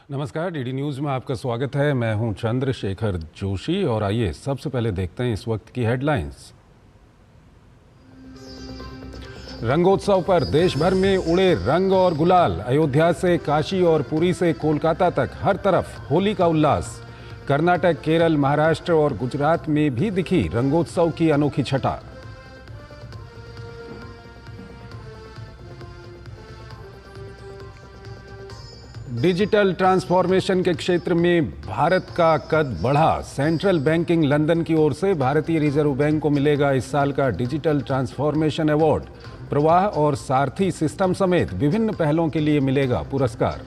नमस्कार, DD news में आपका स्वागत है। मैं हूं चंद्रशेखर जोशी और आइए सबसे पहले देखते हैं इस वक्त की हेडलाइंस। रंगोत्सव पर देश भर में उड़े रंग और गुलाल। अयोध्या से काशी और पुरी से कोलकाता तक हर तरफ होली का उल्लास। कर्नाटक, केरल, महाराष्ट्र और गुजरात में भी दिखी रंगोत्सव की अनोखी छटा। डिजिटल ट्रांसफॉर्मेशन के क्षेत्र में भारत का कद बढ़ा। सेंट्रल बैंकिंग लंदन की ओर से भारतीय रिजर्व बैंक को मिलेगा इस साल का डिजिटल ट्रांसफॉर्मेशन अवार्ड। प्रवाह और सारथी सिस्टम समेत विभिन्न पहलों के लिए मिलेगा पुरस्कार।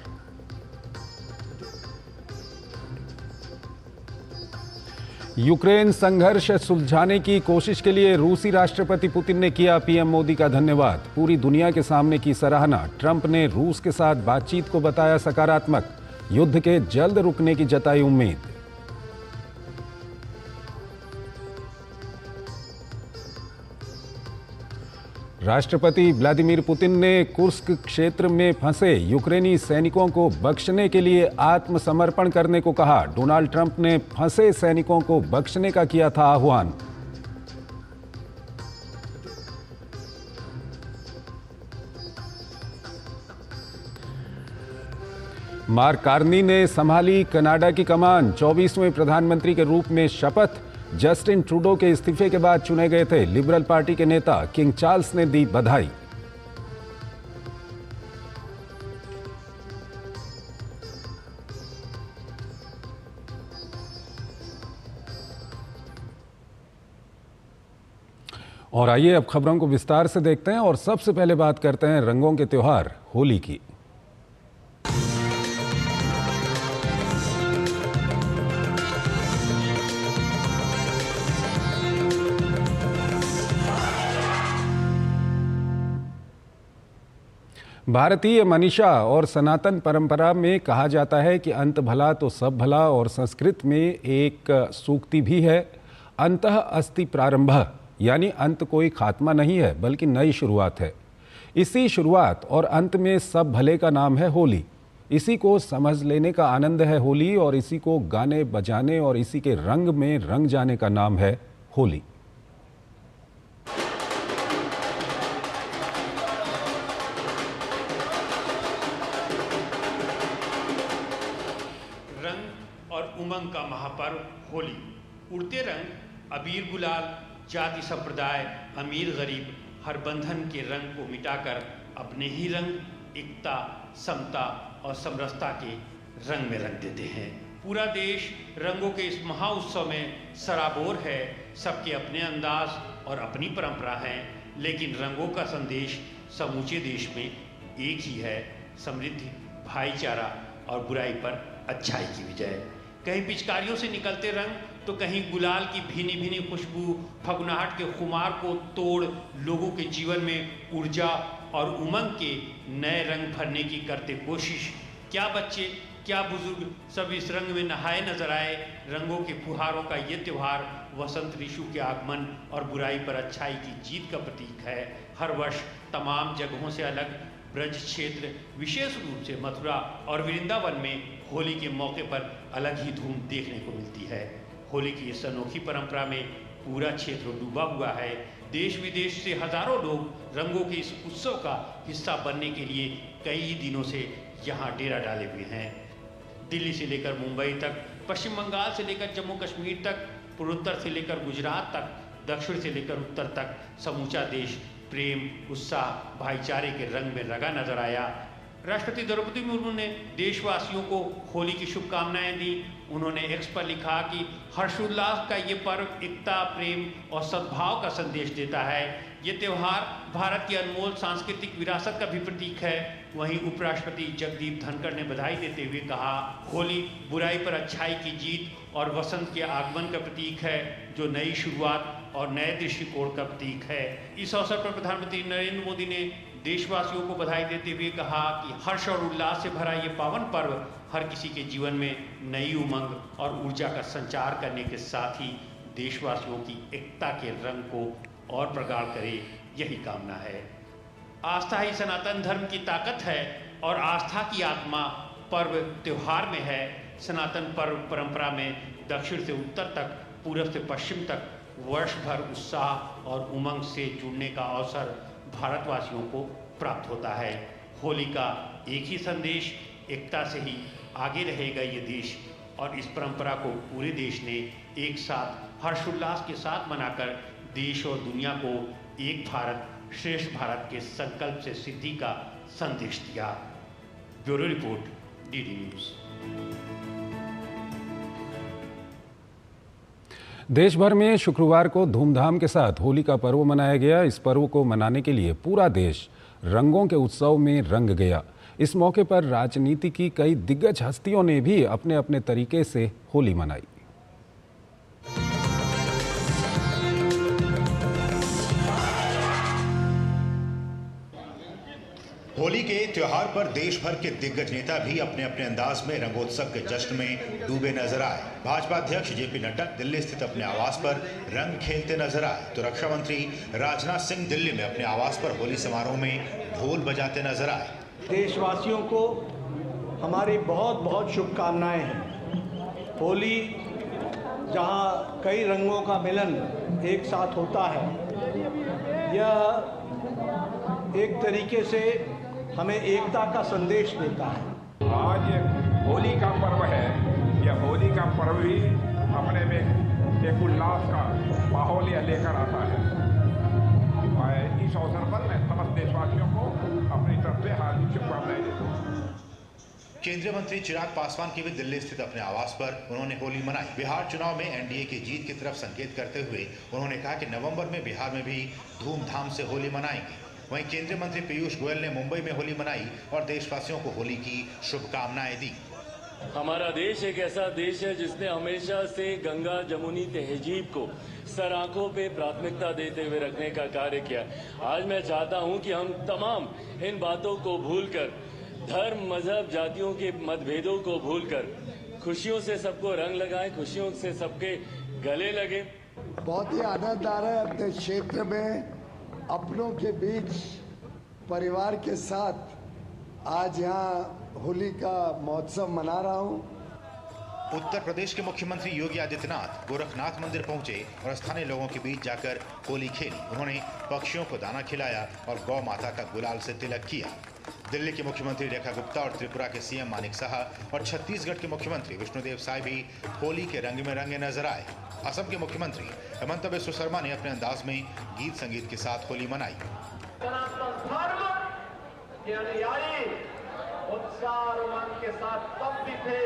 यूक्रेन संघर्ष सुलझाने की कोशिश के लिए रूसी राष्ट्रपति पुतिन ने किया पीएम मोदी का धन्यवाद। पूरी दुनिया के सामने की सराहना। ट्रंप ने रूस के साथ बातचीत को बताया सकारात्मक। युद्ध के जल्द रुकने की जताई उम्मीद। राष्ट्रपति व्लादिमीर पुतिन ने कुर्स्क क्षेत्र में फंसे यूक्रेनी सैनिकों को बख्शने के लिए आत्मसमर्पण करने को कहा। डोनाल्ड ट्रंप ने फंसे सैनिकों को बख्शने का किया था आह्वान। मार्क कार्नी ने संभाली कनाडा की कमान। 24वें प्रधानमंत्री के रूप में शपथ। जस्टिन ट्रूडो के इस्तीफे के बाद चुने गए थे। लिबरल पार्टी के नेता किंग चार्ल्स ने दी बधाई। और आइए अब खबरों को विस्तार से देखते हैं और सबसे पहले बात करते हैं रंगों के त्योहार होली की। भारतीय मनीषा और सनातन परंपरा में कहा जाता है कि अंत भला तो सब भला, और संस्कृत में एक सूक्ति भी है, अंतः अस्ति प्रारंभः, यानी अंत कोई खात्मा नहीं है बल्कि नई शुरुआत है। इसी शुरुआत और अंत में सब भले का नाम है होली। इसी को समझ लेने का आनंद है होली, और इसी को गाने बजाने और इसी के रंग में रंग जाने का नाम है होली। उमंग का महापर्व होली। उड़ते रंग, अबीर गुलाल, जाति संप्रदाय, अमीर गरीब, हर बंधन के रंग को मिटाकर अपने ही रंग, एकता, समता और समरसता के रंग में रंग देते हैं। पूरा देश रंगों के इस महाउत्सव में सराबोर है। सबके अपने अंदाज और अपनी परंपरा है, लेकिन रंगों का संदेश समूचे देश में एक ही है, समृद्धि, भाईचारा और बुराई पर अच्छाई की विजय। कहीं पिचकारियों से निकलते रंग तो कहीं गुलाल की भीनी भीनी खुशबू फगुनाहट के खुमार को तोड़ लोगों के जीवन में ऊर्जा और उमंग के नए रंग भरने की करते कोशिश। क्या बच्चे, क्या बुजुर्ग, सब इस रंग में नहाए नजर आए। रंगों के फुहारों का ये त्यौहार वसंत ऋतु के आगमन और बुराई पर अच्छाई की जीत का प्रतीक है। हर वर्ष तमाम जगहों से अलग ब्रज क्षेत्र, विशेष रूप से मथुरा और वृंदावन में होली के मौके पर अलग ही धूम देखने को मिलती है। होली की इस अनोखी परंपरा में पूरा क्षेत्र डूबा हुआ है। देश विदेश से हजारों लोग रंगों के इस उत्सव का हिस्सा बनने के लिए कई दिनों से यहाँ डेरा डाले हुए हैं। दिल्ली से लेकर मुंबई तक, पश्चिम बंगाल से लेकर जम्मू कश्मीर तक, पूर्वोत्तर से लेकर गुजरात तक, दक्षिण से लेकर उत्तर तक समूचा देश प्रेम, उत्साह, भाईचारे के रंग में रंगा नजर आया। राष्ट्रपति द्रौपदी मुर्मू ने देशवासियों को होली की शुभकामनाएं दी। उन्होंने एक्स पर लिखा कि हर्षोल्लास का ये पर्व एकता, प्रेम और सद्भाव का संदेश देता है। ये त्यौहार भारत की अनमोल सांस्कृतिक विरासत का भी प्रतीक है। वहीं उपराष्ट्रपति जगदीप धनखड़ ने बधाई देते हुए कहा, होली बुराई पर अच्छाई की जीत और वसंत के आगमन का प्रतीक है, जो नई शुरुआत और नए दृष्टिकोण का प्रतीक है। इस अवसर पर प्रधानमंत्री नरेंद्र मोदी ने देशवासियों को बधाई देते हुए कहा कि हर्ष और उल्लास से भरा ये पावन पर्व हर किसी के जीवन में नई उमंग और ऊर्जा का संचार करने के साथ ही देशवासियों की एकता के रंग को और प्रगाढ़ करे, यही कामना है। आस्था ही सनातन धर्म की ताकत है और आस्था की आत्मा पर्व त्यौहार में है। सनातन पर्व परंपरा में दक्षिण से उत्तर तक, पूर्व से पश्चिम तक वर्ष भर उत्साह और उमंग से जुड़ने का अवसर भारतवासियों को प्राप्त होता है। होली का एक ही संदेश, एकता से ही आगे रहेगा ये देश, और इस परंपरा को पूरे देश ने एक साथ हर्षोल्लास के साथ मनाकर देश और दुनिया को एक भारत श्रेष्ठ भारत के संकल्प से सिद्धि का संदेश दिया। Bureau report, DD news. देश भर में शुक्रवार को धूमधाम के साथ होली का पर्व मनाया गया। इस पर्व को मनाने के लिए पूरा देश रंगों के उत्सव में रंग गया। इस मौके पर राजनीति की कई दिग्गज हस्तियों ने भी अपने अपने तरीके से होली मनाई। होली के त्योहार पर देश भर के दिग्गज नेता भी अपने अपने अंदाज में रंगोत्सव के जश्न में डूबे नजर आए। भाजपा अध्यक्ष जेपी नड्डा दिल्ली स्थित अपने आवास पर रंग खेलते नजर आए, तो रक्षा मंत्री राजनाथ सिंह दिल्ली में अपने आवास पर होली समारोह में ढोल बजाते नजर आए। देशवासियों को हमारी बहुत बहुत शुभकामनाएं हैं। होली जहां कई रंगों का मिलन एक साथ होता है, यह एक तरीके से हमें एकता का संदेश देता है। आज ये होली का पर्व है। यह होली का पर्व ही अपने में एक उल्लास का माहौल यह लेकर आता है। इस अवसर पर मैं समस्त देशवासियों को अपनी तरफ से हार्दिक शुभकामनाएं देता हूँ। केंद्रीय मंत्री चिराग पासवान की भी दिल्ली स्थित अपने आवास पर उन्होंने होली मनाई। बिहार चुनाव में एनडीए की जीत की तरफ संकेत करते हुए उन्होंने कहा कि नवंबर में बिहार में भी धूमधाम से होली मनाएंगे। वहीं केंद्रीय मंत्री पीयूष गोयल ने मुंबई में होली मनाई और देशवासियों को होली की शुभकामनाएं दी। हमारा देश एक ऐसा देश है जिसने हमेशा से गंगा जमुनी तहजीब को सर आंखों पे प्राथमिकता देते हुए रखने का कार्य किया। आज मैं चाहता हूं कि हम तमाम इन बातों को भूलकर, धर्म मजहब जातियों के मतभेदों को भूलकर खुशियों से सबको रंग लगाएं, खुशियों से सबके गले लगे। बहुत ही आनंद आ रहा है अपने क्षेत्र में अपनों के बीच परिवार के साथ आज यहाँ होली का महोत्सव मना रहा हूँ। उत्तर प्रदेश के मुख्यमंत्री योगी आदित्यनाथ गोरखनाथ मंदिर पहुंचे और स्थानीय लोगों के बीच जाकर होली खेली। उन्होंने पक्षियों को दाना खिलाया और गौ माता का गुलाल से तिलक किया। दिल्ली के मुख्यमंत्री रेखा गुप्ता और त्रिपुरा के सीएम मानिक साहा और छत्तीसगढ़ के मुख्यमंत्री विष्णुदेव साय भी होली के रंग में रंगे नजर आए। असम के मुख्यमंत्री हेमंत बिस्व शर्मा ने अपने अंदाज में गीत संगीत के साथ होली मनाई। उत्साह और उमंग के साथ तब भी थे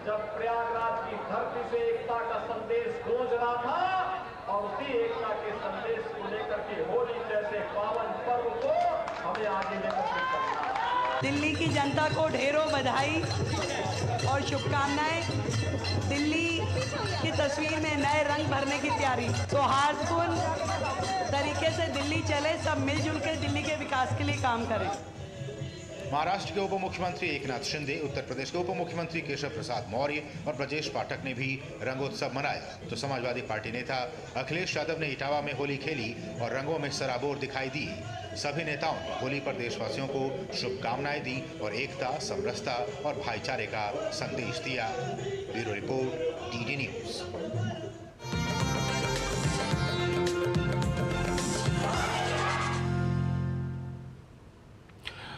जब प्रयागराज की धरती से एकता का संदेश गूंज रहा था, और उसी एकता के संदेश को लेकर के होली जैसे पावन पर्व को हमें आगे लेकर के चलना। दिल्ली की जनता को ढेरों बधाई और शुभकामनाएं। दिल्ली की तस्वीर में नए रंग भरने की तैयारी, सौहार्दपूर्ण तरीके से दिल्ली चले, सब मिलजुल कर दिल्ली के विकास के लिए काम करें। महाराष्ट्र के उप मुख्यमंत्री एकनाथ शिंदे, उत्तर प्रदेश के उप मुख्यमंत्री केशव प्रसाद मौर्य और ब्रजेश पाठक ने भी रंगोत्सव मनाया, तो समाजवादी पार्टी नेता अखिलेश यादव ने इटावा में होली खेली और रंगों में सराबोर दिखाई दी। सभी नेताओं ने होली पर देशवासियों को शुभकामनाएं दी और एकता, समरसता और भाईचारे का संदेश दिया। Bureau report, DD news.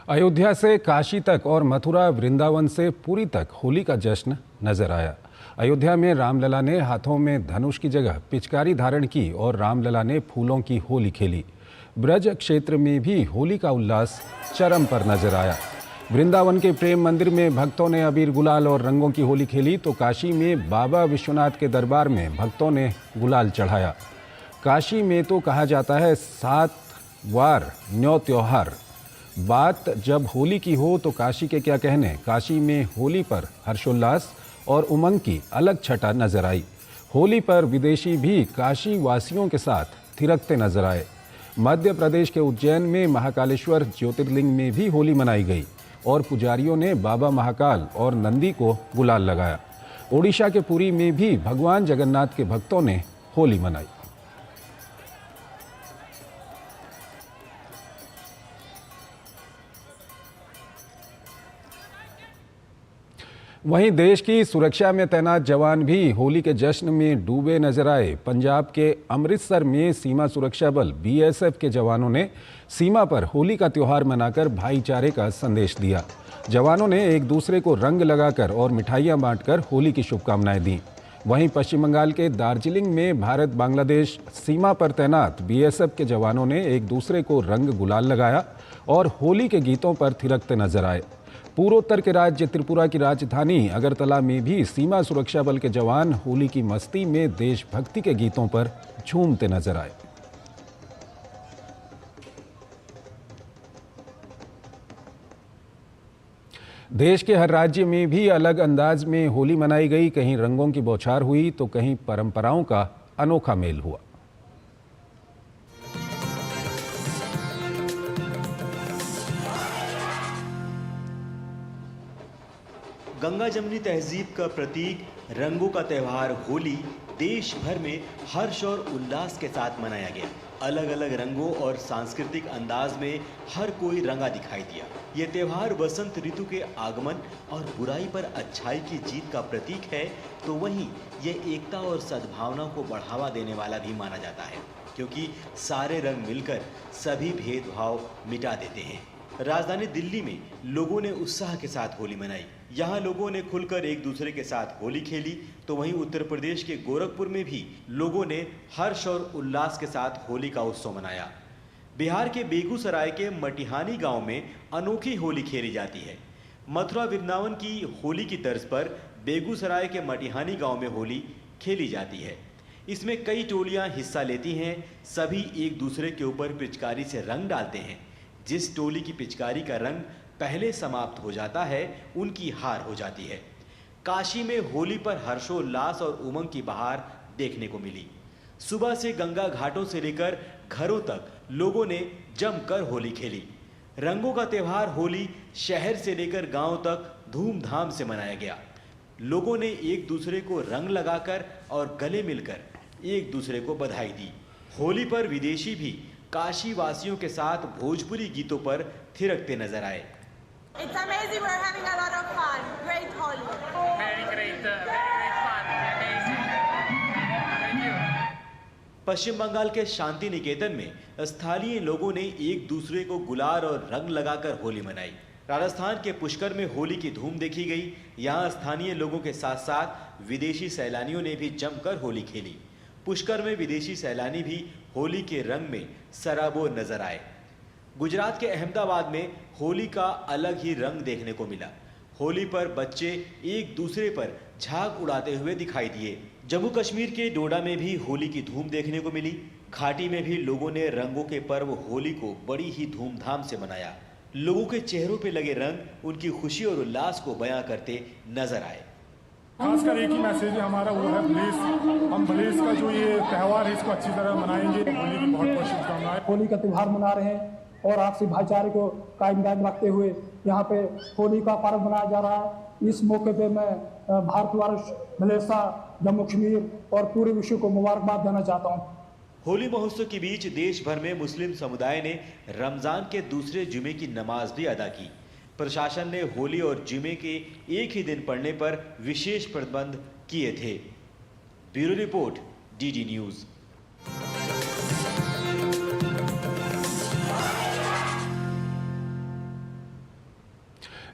Ayodhya से काशी तक और मथुरा वृंदावन से पुरी तक होली का जश्न नजर आया। अयोध्या में रामलला ने हाथों में धनुष की जगह पिचकारी धारण की और रामलला ने फूलों की होली खेली। ब्रज क्षेत्र में भी होली का उल्लास चरम पर नजर आया। वृंदावन के प्रेम मंदिर में भक्तों ने अबीर गुलाल और रंगों की होली खेली, तो काशी में बाबा विश्वनाथ के दरबार में भक्तों ने गुलाल चढ़ाया। काशी में तो कहा जाता है 7 वार न्यौ त्योहार। बात जब होली की हो तो काशी के क्या कहने। काशी में होली पर हर्षोल्लास और उमंग की अलग छटा नजर आई। होली पर विदेशी भी काशी वासियों के साथ थिरकते नजर आए। मध्य प्रदेश के उज्जैन में महाकालेश्वर ज्योतिर्लिंग में भी होली मनाई गई और पुजारियों ने बाबा महाकाल और नंदी को गुलाल लगाया। ओडिशा के पुरी में भी भगवान जगन्नाथ के भक्तों ने होली मनाई। वहीं देश की सुरक्षा में तैनात जवान भी होली के जश्न में डूबे नजर आए। पंजाब के अमृतसर में सीमा सुरक्षा बल BSF के जवानों ने सीमा पर होली का त्यौहार मनाकर भाईचारे का संदेश दिया। जवानों ने एक दूसरे को रंग लगाकर और मिठाइयां बांटकर होली की शुभकामनाएं दी। वहीं पश्चिम बंगाल के दार्जिलिंग में भारत बांग्लादेश सीमा पर तैनात BSF के जवानों ने एक दूसरे को रंग गुलाल लगाया और होली के गीतों पर थिरकते नजर आए। पूर्वोत्तर के राज्य त्रिपुरा की राजधानी अगरतला में भी सीमा सुरक्षा बल के जवान होली की मस्ती में देशभक्ति के गीतों पर झूमते नजर आए। देश के हर राज्य में भी अलग अंदाज में होली मनाई गई। कहीं रंगों की बौछार हुई तो कहीं परंपराओं का अनोखा मेल हुआ। गंगा जमुनी तहजीब का प्रतीक रंगों का त्यौहार होली देश भर में हर्ष और उल्लास के साथ मनाया गया। अलग अलग रंगों और सांस्कृतिक अंदाज में हर कोई रंगा दिखाई दिया। ये त्यौहार वसंत ऋतु के आगमन और बुराई पर अच्छाई की जीत का प्रतीक है, तो वहीं ये एकता और सद्भावना को बढ़ावा देने वाला भी माना जाता है, क्योंकि सारे रंग मिलकर सभी भेदभाव मिटा देते हैं। राजधानी दिल्ली में लोगों ने उत्साह के साथ होली मनाई। यहाँ लोगों ने खुलकर एक दूसरे के साथ होली खेली, तो वहीं उत्तर प्रदेश के गोरखपुर में भी लोगों ने हर्ष और उल्लास के साथ होली का उत्सव मनाया। बिहार के बेगूसराय के मटिहानी गांव में अनोखी होली खेली जाती है। मथुरा वृंदावन की होली की तर्ज पर बेगूसराय के मटिहानी गांव में होली खेली जाती है। इसमें कई टोलियां हिस्सा लेती हैं। सभी एक दूसरे के ऊपर पिचकारी से रंग डालते हैं। जिस टोली की पिचकारी का रंग पहले समाप्त हो जाता है, उनकी हार हो जाती है। काशी में होली पर हर्षोल्लास और उमंग की बहार देखने को मिली। सुबह से गंगा घाटों से लेकर घरों तक लोगों ने जमकर होली खेली। रंगों का त्यौहार होली शहर से लेकर गांव तक धूमधाम से मनाया गया। लोगों ने एक दूसरे को रंग लगाकर और गले मिलकर एक दूसरे को बधाई दी। होली पर विदेशी भी काशी वासियों के साथ भोजपुरी गीतों पर थिरकते नजर आए। It's amazing, we're having a lot of fun. Great Holi. Very great fun. Amazing. Thank you. पश्चिम बंगाल के शांति निकेतन में स्थानीय लोगों ने एक दूसरे को गुलाल और रंग लगाकर होली मनाई। राजस्थान के पुष्कर में होली की धूम देखी गई। यहाँ स्थानीय लोगों के साथ साथ विदेशी सैलानियों ने भी जमकर होली खेली। पुष्कर में विदेशी सैलानी भी होली के रंग में सराबोर नजर आए। गुजरात के अहमदाबाद में होली का अलग ही रंग देखने को मिला। होली पर बच्चे एक दूसरे पर झाग उड़ाते हुए दिखाई दिए। जम्मू कश्मीर के डोडा में भी होली की धूम देखने को मिली। घाटी में भी लोगों ने रंगों के पर्व होली को बड़ी ही धूमधाम से मनाया। लोगों के चेहरों पे लगे रंग उनकी खुशी और उल्लास को बयां करते नजर आए। खासकर एक ही मैसेज है हमारा, वो है ब्लेस। हम ब्लेस का जो ये त्यौहार है इसको अच्छी तरह मनाएंगे। होली की बहुत बहुत शुभकामनाएं। होली का त्यौहार मना रहे हैं और आपसी भाईचारे को कायम रखते हुए यहाँ पे होली का पर्व मनाया जा रहा है। इस मौके पे मैं भारतवर्ष, मलेशिया, जम्मू कश्मीर और पूरे विश्व को मुबारकबाद देना चाहता हूँ। होली महोत्सव के बीच देश भर में मुस्लिम समुदाय ने रमजान के दूसरे जुमे की नमाज भी अदा की। प्रशासन ने होली और जुमे के एक ही दिन पड़ने पर विशेष प्रबंध किए थे। Bureau report, DD news.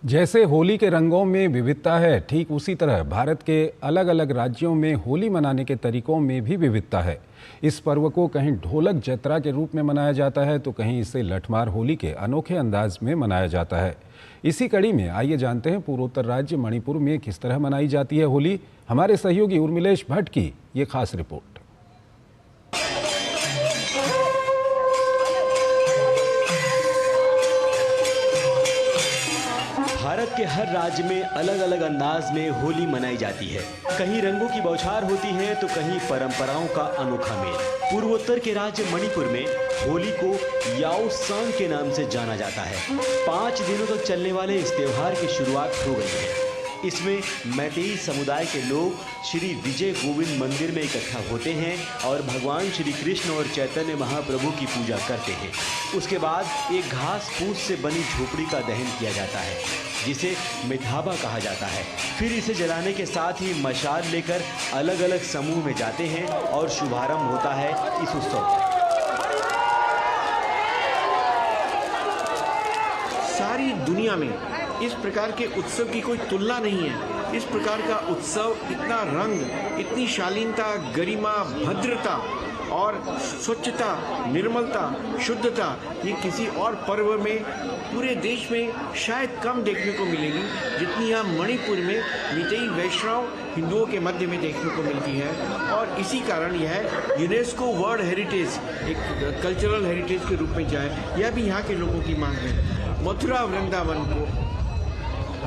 जैसे होली के रंगों में विविधता है, ठीक उसी तरह भारत के अलग अलग राज्यों में होली मनाने के तरीकों में भी विविधता है। इस पर्व को कहीं ढोलक जत्रा के रूप में मनाया जाता है तो कहीं इसे लठमार होली के अनोखे अंदाज में मनाया जाता है। इसी कड़ी में आइए जानते हैं पूर्वोत्तर राज्य मणिपुर में किस तरह मनाई जाती है होली। हमारे सहयोगी उर्मिलेश भट्ट की ये खास रिपोर्ट। भारत के हर राज्य में अलग अलग अंदाज में होली मनाई जाती है। कहीं रंगों की बौछार होती है तो कहीं परंपराओं का अनोखा मेल। पूर्वोत्तर के राज्य मणिपुर में होली को याओ सांग के नाम से जाना जाता है। 5 दिनों तक चलने वाले इस त्योहार की शुरुआत हो गई है। इसमें मैतेई समुदाय के लोग श्री विजय गोविंद मंदिर में इकट्ठा होते हैं और भगवान श्री कृष्ण और चैतन्य महाप्रभु की पूजा करते हैं। उसके बाद एक घास फूस से बनी झोपड़ी का दहन किया जाता है, जिसे मिठाबा कहा जाता है। फिर इसे जलाने के साथ ही मशाल लेकर अलग अलग समूह में जाते हैं और शुभारंभ होता है इस उत्सव का। सारी दुनिया में इस प्रकार के उत्सव की कोई तुलना नहीं है। इस प्रकार का उत्सव, इतना रंग, इतनी शालीनता, गरिमा, भद्रता और स्वच्छता, निर्मलता, शुद्धता, ये किसी और पर्व में पूरे देश में शायद कम देखने को मिलेगी जितनी यहाँ मणिपुर में मितेई वैष्णव हिंदुओं के मध्य में देखने को मिलती है। और इसी कारण यह यूनेस्को वर्ल्ड हेरिटेज, एक कल्चरल हेरिटेज के रूप में जाए, यह भी यहाँ के लोगों की मांग है। मथुरा वृंदावन को,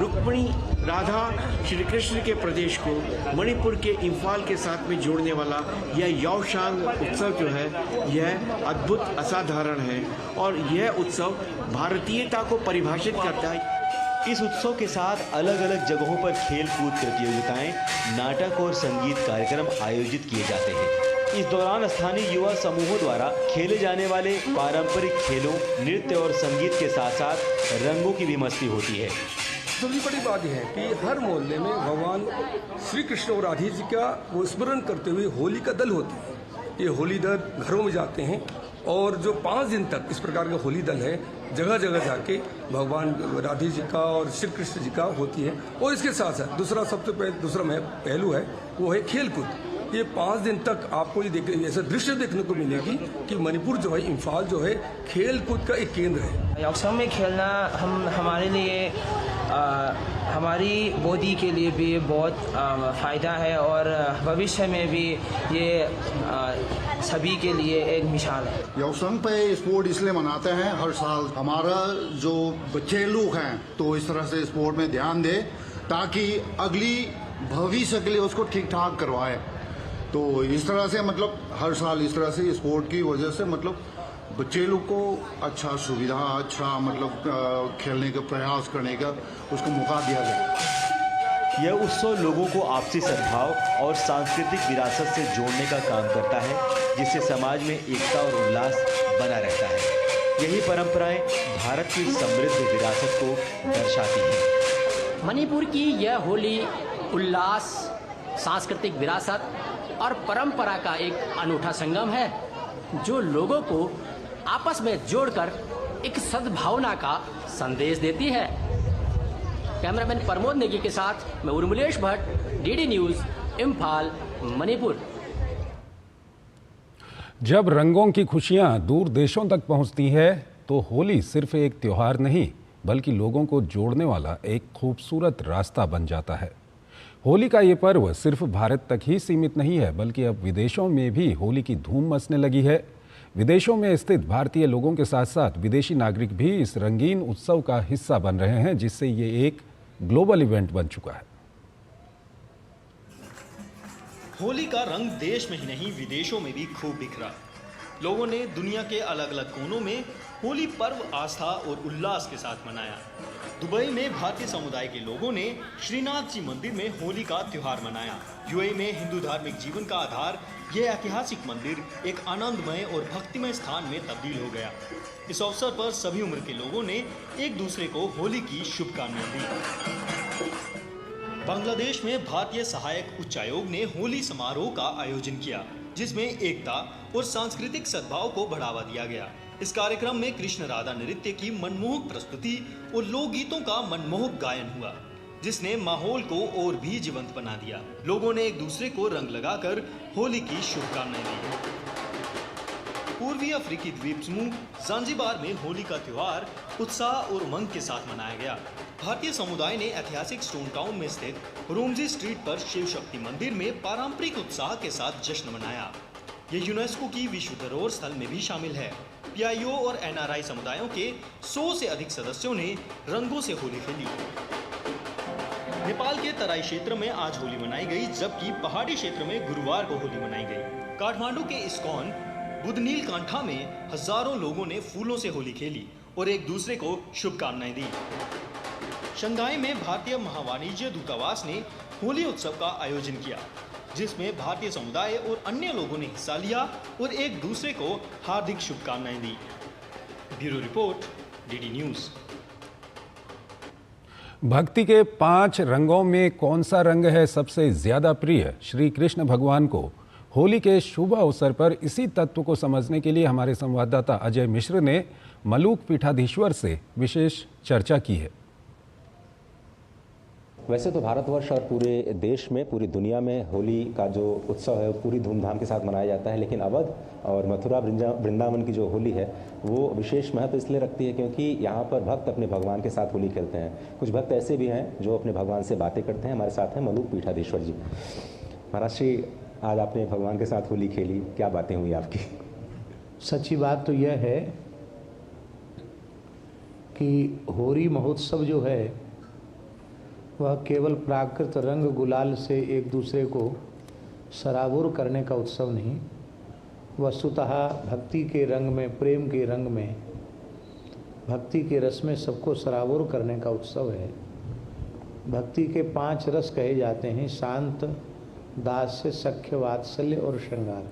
रुक्मिणी राधा श्री कृष्ण के प्रदेश को मणिपुर के इम्फाल के साथ में जोड़ने वाला यह याओशांग उत्सव जो है, यह अद्भुत, असाधारण है और यह उत्सव भारतीयता को परिभाषित करता है। इस उत्सव के साथ अलग अलग जगहों पर खेल कूद प्रतियोगिताएं, नाटक और संगीत कार्यक्रम आयोजित किए जाते हैं। इस दौरान स्थानीय युवा समूहों द्वारा खेले जाने वाले पारंपरिक खेलों, नृत्य और संगीत के साथ साथ रंगों की भी मस्ती होती है। सबसे बड़ी बात यह है कि हर मोहल्ले में भगवान श्री कृष्ण और राधे जी का वो स्मरण करते हुए होली का दल होते हैं। ये होली दल घरों में जाते हैं और जो 5 दिन तक इस प्रकार का होली दल है, जगह जगह जाके भगवान राधे जी का और श्री कृष्ण जी का होती है। और इसके साथ साथ दूसरा पहलू है वो है खेल कूद। ये 5 दिन तक आपको ये ऐसा दृश्य देखने को मिलेगी कि मणिपुर जो है, इम्फाल जो है, खेल कूद का एक केंद्र है। याओशांग में खेलना हमारे लिए हमारी बॉडी के लिए भी बहुत फ़ायदा है और भविष्य में भी ये सभी के लिए एक मिसाल है। याओशांग पे स्पोर्ट इसलिए मनाते हैं हर साल, हमारा जो बच्चे लोग हैं तो इस तरह से स्पोर्ट में ध्यान दे ताकि अगली भविष्य के लिए उसको ठीक ठाक करवाए। तो इस तरह से मतलब हर साल इस तरह से स्पोर्ट की वजह से मतलब बच्चे लोग को अच्छा सुविधा, अच्छा मतलब खेलने का प्रयास करने का उसको मौका दिया गया। यह उत्सव लोगों को आपसी सद्भाव और सांस्कृतिक विरासत से जोड़ने का काम करता है, जिससे समाज में एकता और उल्लास बना रहता है। यही परंपराएं भारत की समृद्ध विरासत को दर्शाती हैं। मणिपुर की यह होली उल्लास, सांस्कृतिक विरासत और परंपरा का एक अनूठा संगम है, जो लोगों को आपस में जोड़कर एक सद्भावना का संदेश देती है। कैमरामैन प्रमोद नेगी के साथ मैं उर्मिलेश भट्ट, डीडी न्यूज़, इम्फाल, मणिपुर। जब रंगों की खुशियां दूर देशों तक पहुंचती है तो होली सिर्फ एक त्योहार नहीं बल्कि लोगों को जोड़ने वाला एक खूबसूरत रास्ता बन जाता है। होली का ये पर्व सिर्फ भारत तक ही सीमित नहीं है बल्कि अब विदेशों में भी होली की धूम मचने लगी है। विदेशों में स्थित भारतीय लोगों के साथ साथ विदेशी नागरिक भी इस रंगीन उत्सव का हिस्सा बन रहे हैं, जिससे ये एक ग्लोबल इवेंट बन चुका है। होली का रंग देश में ही नहीं विदेशों में भी खूब बिखरा। लोगों ने दुनिया के अलग अलग कोनों में होली पर्व आस्था और उल्लास के साथ मनाया। दुबई में भारतीय समुदाय के लोगों ने श्रीनाथ जी मंदिर में होली का त्योहार मनाया। यूएई में हिंदू धार्मिक जीवन का आधार यह ऐतिहासिक मंदिर एक आनंदमय और भक्तिमय स्थान में तब्दील हो गया। इस अवसर पर सभी उम्र के लोगों ने एक दूसरे को होली की शुभकामनाएं दी। बांग्लादेश में भारतीय सहायक उच्चायोग ने होली समारोह का आयोजन किया, जिसमें एकता और सांस्कृतिक सद्भाव को बढ़ावा दिया गया। इस कार्यक्रम में कृष्ण राधा नृत्य की मनमोहक प्रस्तुति और लोकगीतों का मनमोहक गायन हुआ, जिसने माहौल को और भी जीवंत बना दिया। लोगों ने एक दूसरे को रंग लगाकर होली की शुभकामनाएं दी। पूर्वी अफ्रीकी द्वीप समूह ज़ांज़ीबार में होली का त्योहार उत्साह और उमंग के साथ मनाया गया। भारतीय समुदाय ने ऐतिहासिक स्टोन टाउन में स्थित रोमजी स्ट्रीट पर शिव शक्ति मंदिर में पारंपरिक उत्साह के साथ जश्न मनाया। ये यूनेस्को की विश्व धरोहर स्थल में भी शामिल है। पीआईओ और एनआरआई समुदायों के 100 से अधिक सदस्यों ने रंगों से होली खेली। नेपाल के तराई क्षेत्र में आज होली मनाई गई, जबकि पहाड़ी क्षेत्र में गुरुवार को होली मनाई गई। काठमांडू के इस्कॉन बुधनील कांठा में हजारों लोगों ने फूलों से होली खेली और एक दूसरे को शुभकामनाएं दी। शंघाई में भारतीय महावाणिज्य दूतावास ने होली उत्सव का आयोजन किया, जिसमें भारतीय समुदाय और अन्य लोगों ने हिस्सा लिया और एक दूसरे को हार्दिक शुभकामनाएं दी। Bureau report, DD news. भक्ति के 5 रंगों में कौन सा रंग है सबसे ज्यादा प्रिय? श्री कृष्ण भगवान को होली के शुभ अवसर पर इसी तत्व को समझने के लिए हमारे संवाददाता अजय मिश्र ने मलूक पीठाधीश्वर से विशेष चर्चा की है। वैसे तो भारतवर्ष और पूरे देश में, पूरी दुनिया में होली का जो उत्सव है वो पूरी धूमधाम के साथ मनाया जाता है, लेकिन अवध और मथुरा वृंदावन की जो होली है वो विशेष महत्व इसलिए रखती है क्योंकि यहाँ पर भक्त अपने भगवान के साथ होली खेलते हैं। कुछ भक्त ऐसे भी हैं जो अपने भगवान से बातें करते हैं। हमारे साथ हैं मलूक पीठाधीश्वर जी। महाराज श्री, आज आपने भगवान के साथ होली खेली, क्या बातें हुई आपकी? सच्ची बात तो यह है कि होली महोत्सव जो है वह केवल प्राकृत रंग गुलाल से एक दूसरे को सराबोर करने का उत्सव नहीं, वस्तुतः भक्ति के रंग में, प्रेम के रंग में, भक्ति के रस में सबको सराबोर करने का उत्सव है। भक्ति के 5 रस कहे जाते हैं: शांत, दास्य, सख्य, वात्सल्य और श्रृंगार।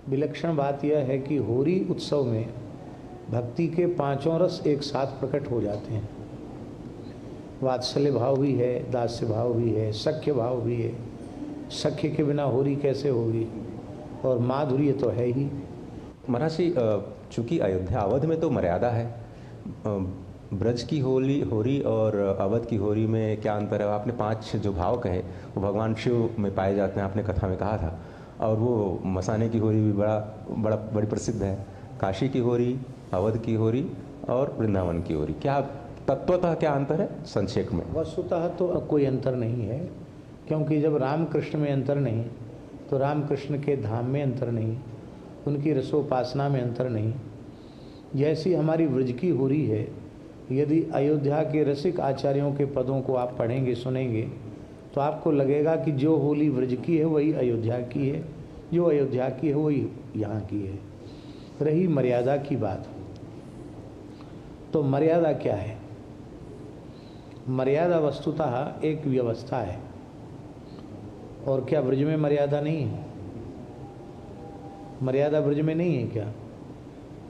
विलक्षण बात यह है कि होली उत्सव में भक्ति के 5 रस एक साथ प्रकट हो जाते हैं। वात्सल्य भाव भी है, दास्य भाव भी है, सख्य भाव भी है। सख्य के बिना होली कैसे होगी? और माधुर्य तो है ही। महाराज जी, चूँकि अयोध्या अवध में तो मर्यादा है, ब्रज की होली और अवध की होली में क्या अंतर है? आपने 5 जो भाव कहे वो भगवान शिव में पाए जाते हैं, आपने कथा में कहा था। और वो मसाने की होली भी बड़ी प्रसिद्ध है। काशी की होली, अवध की होली और वृंदावन की होली, क्या तत्वतः क्या अंतर है संक्षेप में? वस्तुतः तो कोई अंतर नहीं है, क्योंकि जब रामकृष्ण में अंतर नहीं तो रामकृष्ण के धाम में अंतर नहीं, उनकी रसोपासना में अंतर नहीं। जैसी हमारी व्रज की होली है, यदि अयोध्या के रसिक आचार्यों के पदों को आप पढ़ेंगे, सुनेंगे, तो आपको लगेगा कि जो होली व्रज की है वही अयोध्या की है, जो अयोध्या की है वही यहाँ की है। रही मर्यादा की बात, तो मर्यादा क्या है? मर्यादा वस्तुतः एक व्यवस्था है। और क्या ब्रज में मर्यादा नहीं है? मर्यादा ब्रज में नहीं है क्या?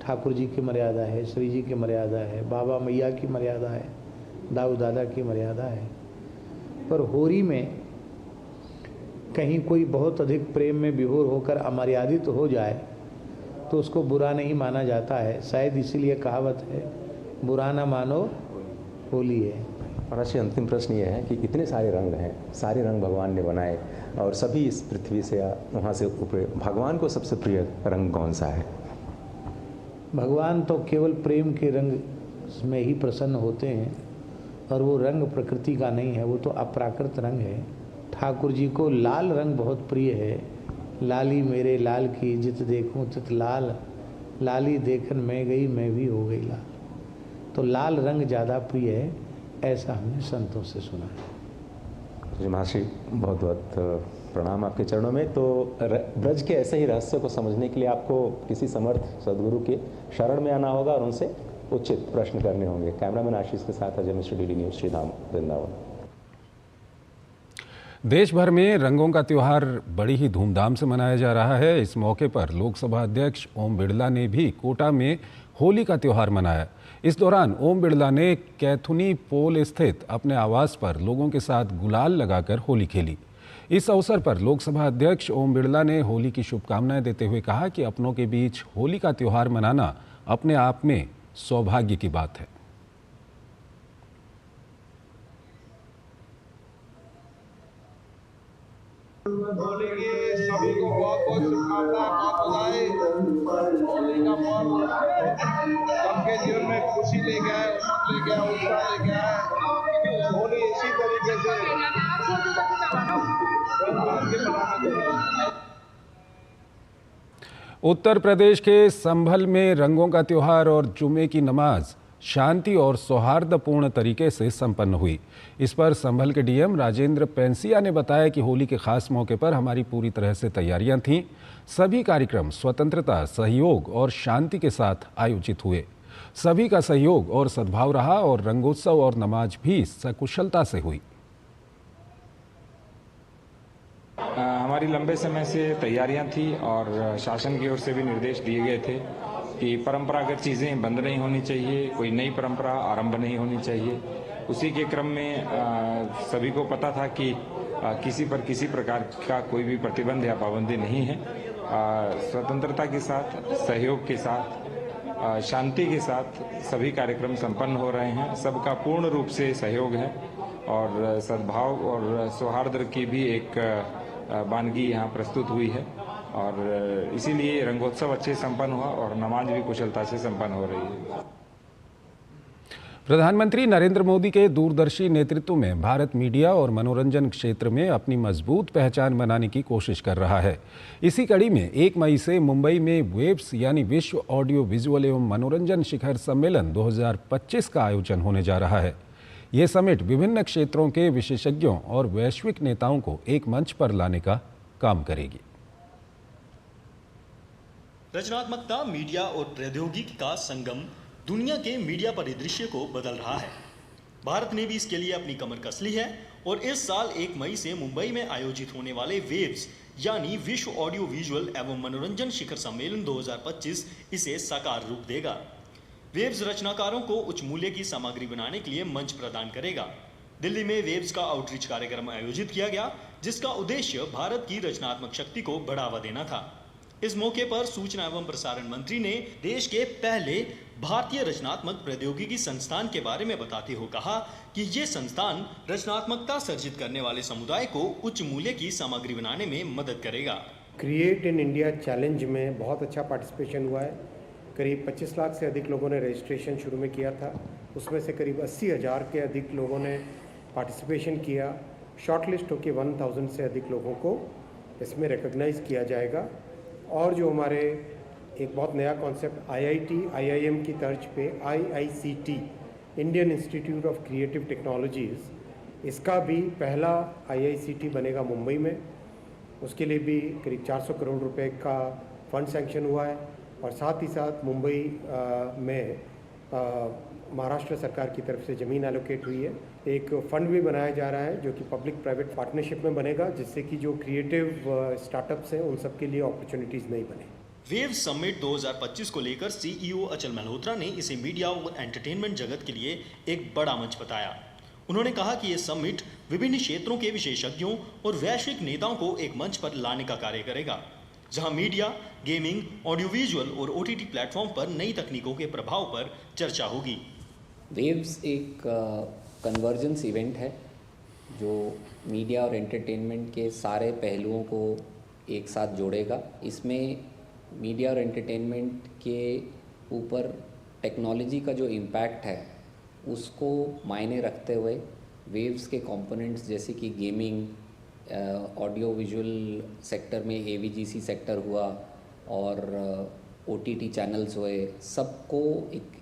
ठाकुर जी की मर्यादा है, श्री जी की मर्यादा है, बाबा मैया की मर्यादा है, दाऊ दादा की मर्यादा है। पर होली में कहीं कोई बहुत अधिक प्रेम में विभोर होकर अमर्यादित हो जाए तो उसको बुरा नहीं माना जाता है। शायद इसीलिए कहावत है, बुरा ना मानो होली है। महाराज, अंतिम प्रश्न ये है कि इतने सारे रंग हैं, सारे रंग भगवान ने बनाए और सभी इस पृथ्वी से वहाँ से ऊपर, भगवान को सबसे प्रिय रंग कौन सा है? भगवान तो केवल प्रेम के रंग में ही प्रसन्न होते हैं, और वो रंग प्रकृति का नहीं है, वो तो अप्राकृत रंग है। ठाकुर जी को लाल रंग बहुत प्रिय है। लाली मेरे लाल की जित देखूं तित लाल, लाली देखन मैं गई मैं भी हो गई लाल। तो लाल रंग ज़्यादा प्रिय है, ऐसा हमने संतों से सुना है। महाशय, बहुत बहुत प्रणाम आपके चरणों में। तो ब्रज के ऐसे ही रहस्य को समझने के लिए आपको किसी समर्थ सदगुरु के शरण में आना होगा और उनसे उचित प्रश्न करने होंगे। कैमरामैन आशीष के साथ अजय मिश्र, डीडी न्यूज़, श्रीधाम, वृंदावन। देश भर में रंगों का त्यौहार बड़ी ही धूमधाम से मनाया जा रहा है। इस मौके पर लोकसभा अध्यक्ष ओम बिरला ने भी कोटा में होली का त्यौहार मनाया। इस दौरान ओम बिरला ने कैथुनी पोल स्थित अपने आवास पर लोगों के साथ गुलाल लगाकर होली खेली। इस अवसर पर लोकसभा अध्यक्ष ओम बिरला ने होली की शुभकामनाएं देते हुए कहा कि अपनों के बीच होली का त्यौहार मनाना अपने आप में सौभाग्य की बात है। होली की सभी को बहुत बहुत शुभकामनाएं। होली का पर्व सबके जीवन में खुशी लेके आए, उमंग लेके आए, उत्साह लेके आए। होली इसी तरीके से उत्तर प्रदेश के संभल में रंगों का त्यौहार और जुमे की नमाज शांति और सौहार्दपूर्ण तरीके से संपन्न हुई। इस पर संभल के डीएम राजेंद्र पेंसिया ने बताया कि होली के खास मौके पर हमारी पूरी तरह से तैयारियां थीं। सभी कार्यक्रम स्वतंत्रता, सहयोग और शांति के साथ आयोजित हुए। सभी का सहयोग और सद्भाव रहा और रंगोत्सव और नमाज भी सकुशलता से हुई। हमारी लंबे समय से तैयारियां थी और शासन की ओर से भी निर्देश दिए गए थे कि परंपरागत चीज़ें बंद नहीं होनी चाहिए, कोई नई परंपरा आरंभ नहीं होनी चाहिए। उसी के क्रम में सभी को पता था कि किसी पर किसी प्रकार का कोई भी प्रतिबंध या पाबंदी नहीं है। स्वतंत्रता के साथ, सहयोग के साथ, शांति के साथ सभी कार्यक्रम संपन्न हो रहे हैं। सबका पूर्ण रूप से सहयोग है और सद्भाव और सौहार्द की भी एक वानगी यहाँ प्रस्तुत हुई है और इसीलिए रंगोत्सव अच्छे संपन्न हुआ और नमाज भी कुशलता से संपन्न हो रही है। प्रधानमंत्री नरेंद्र मोदी के दूरदर्शी नेतृत्व में भारत मीडिया और मनोरंजन क्षेत्र में अपनी मजबूत पहचान बनाने की कोशिश कर रहा है। इसी कड़ी में 1 मई से मुंबई में वेव्स यानी विश्व ऑडियो विजुअल एवं मनोरंजन शिखर सम्मेलन 2025 का आयोजन होने जा रहा है। ये समिट विभिन्न क्षेत्रों के विशेषज्ञों और वैश्विक नेताओं को एक मंच पर लाने का काम करेगी। रचनात्मकता, मीडिया और प्रौद्योगिकी का संगम दुनिया के मीडिया परिदृश्य को बदल रहा है। भारत ने भी इसके लिए अपनी कमर कस ली है और इस साल 1 मई से मुंबई में आयोजित होने वाले वेव्स यानी विश्व ऑडियो विजुअल एवं मनोरंजन शिखर सम्मेलन 2025 इसे साकार रूप देगा। वेव्स रचनाकारों को उच्च मूल्य की सामग्री बनाने के लिए मंच प्रदान करेगा। दिल्ली में वेव्स का आउटरीच कार्यक्रम आयोजित किया गया, जिसका उद्देश्य भारत की रचनात्मक शक्ति को बढ़ावा देना था। इस मौके पर सूचना एवं प्रसारण मंत्री ने देश के पहले भारतीय रचनात्मक प्रौद्योगिकी संस्थान के बारे में बताते हुए कहा कि ये संस्थान रचनात्मकता सर्जित करने वाले समुदाय को उच्च मूल्य की सामग्री बनाने में मदद करेगा। क्रिएट इन इंडिया चैलेंज में बहुत अच्छा पार्टिसिपेशन हुआ है। करीब 25 लाख से अधिक लोगों ने रजिस्ट्रेशन शुरू में किया था, उसमें से करीब 80,000 के अधिक लोगों ने पार्टिसिपेशन किया। शॉर्टलिस्ट होकर 1000 से अधिक लोगों को इसमें रिकॉग्नाइज किया जाएगा। और जो हमारे एक बहुत नया कॉन्सेप्ट IIT, IIM की तर्ज पे IICT, Indian institute of creative technologies, इसका भी पहला IICT बनेगा मुंबई में। उसके लिए भी करीब 400 करोड़ रुपए का फंड सैंक्शन हुआ है और साथ ही साथ मुंबई में महाराष्ट्र सरकार की तरफ से ज़मीन एलोकेट हुई है। एक फ़ंड भी बनाया जा रहा है जो कि पब्लिक प्राइवेट पार्टनरशिप में बनेगा, जिससे कि जो क्रिएटिव स्टार्टअप्स हैं उन सब के लिए अपॉर्चुनिटीज़ नहीं बने। वेव समिट 2025 को लेकर CEO अचल मल्होत्रा ने इसे मीडिया और एंटरटेनमेंट जगत के लिए एक बड़ा मंच बताया। उन्होंने कहा कि ये समिट विभिन्न क्षेत्रों के विशेषज्ञों और वैश्विक नेताओं को एक मंच पर लाने का कार्य करेगा, जहां मीडिया, गेमिंग, ऑडियो विजुअल और OTT प्लेटफॉर्म पर नई तकनीकों के प्रभाव पर चर्चा होगी। वेव्स एक कन्वर्जेंस इवेंट है जो मीडिया और एंटरटेनमेंट के सारे पहलुओं को एक साथ जोड़ेगा। इसमें मीडिया और एंटरटेनमेंट के ऊपर टेक्नोलॉजी का जो इम्पैक्ट है उसको मायने रखते हुए वेव्स के कंपोनेंट्स जैसे कि गेमिंग, ऑडियो विजुअल सेक्टर में AVGC सेक्टर हुआ और OTT चैनल्स हुए, सबको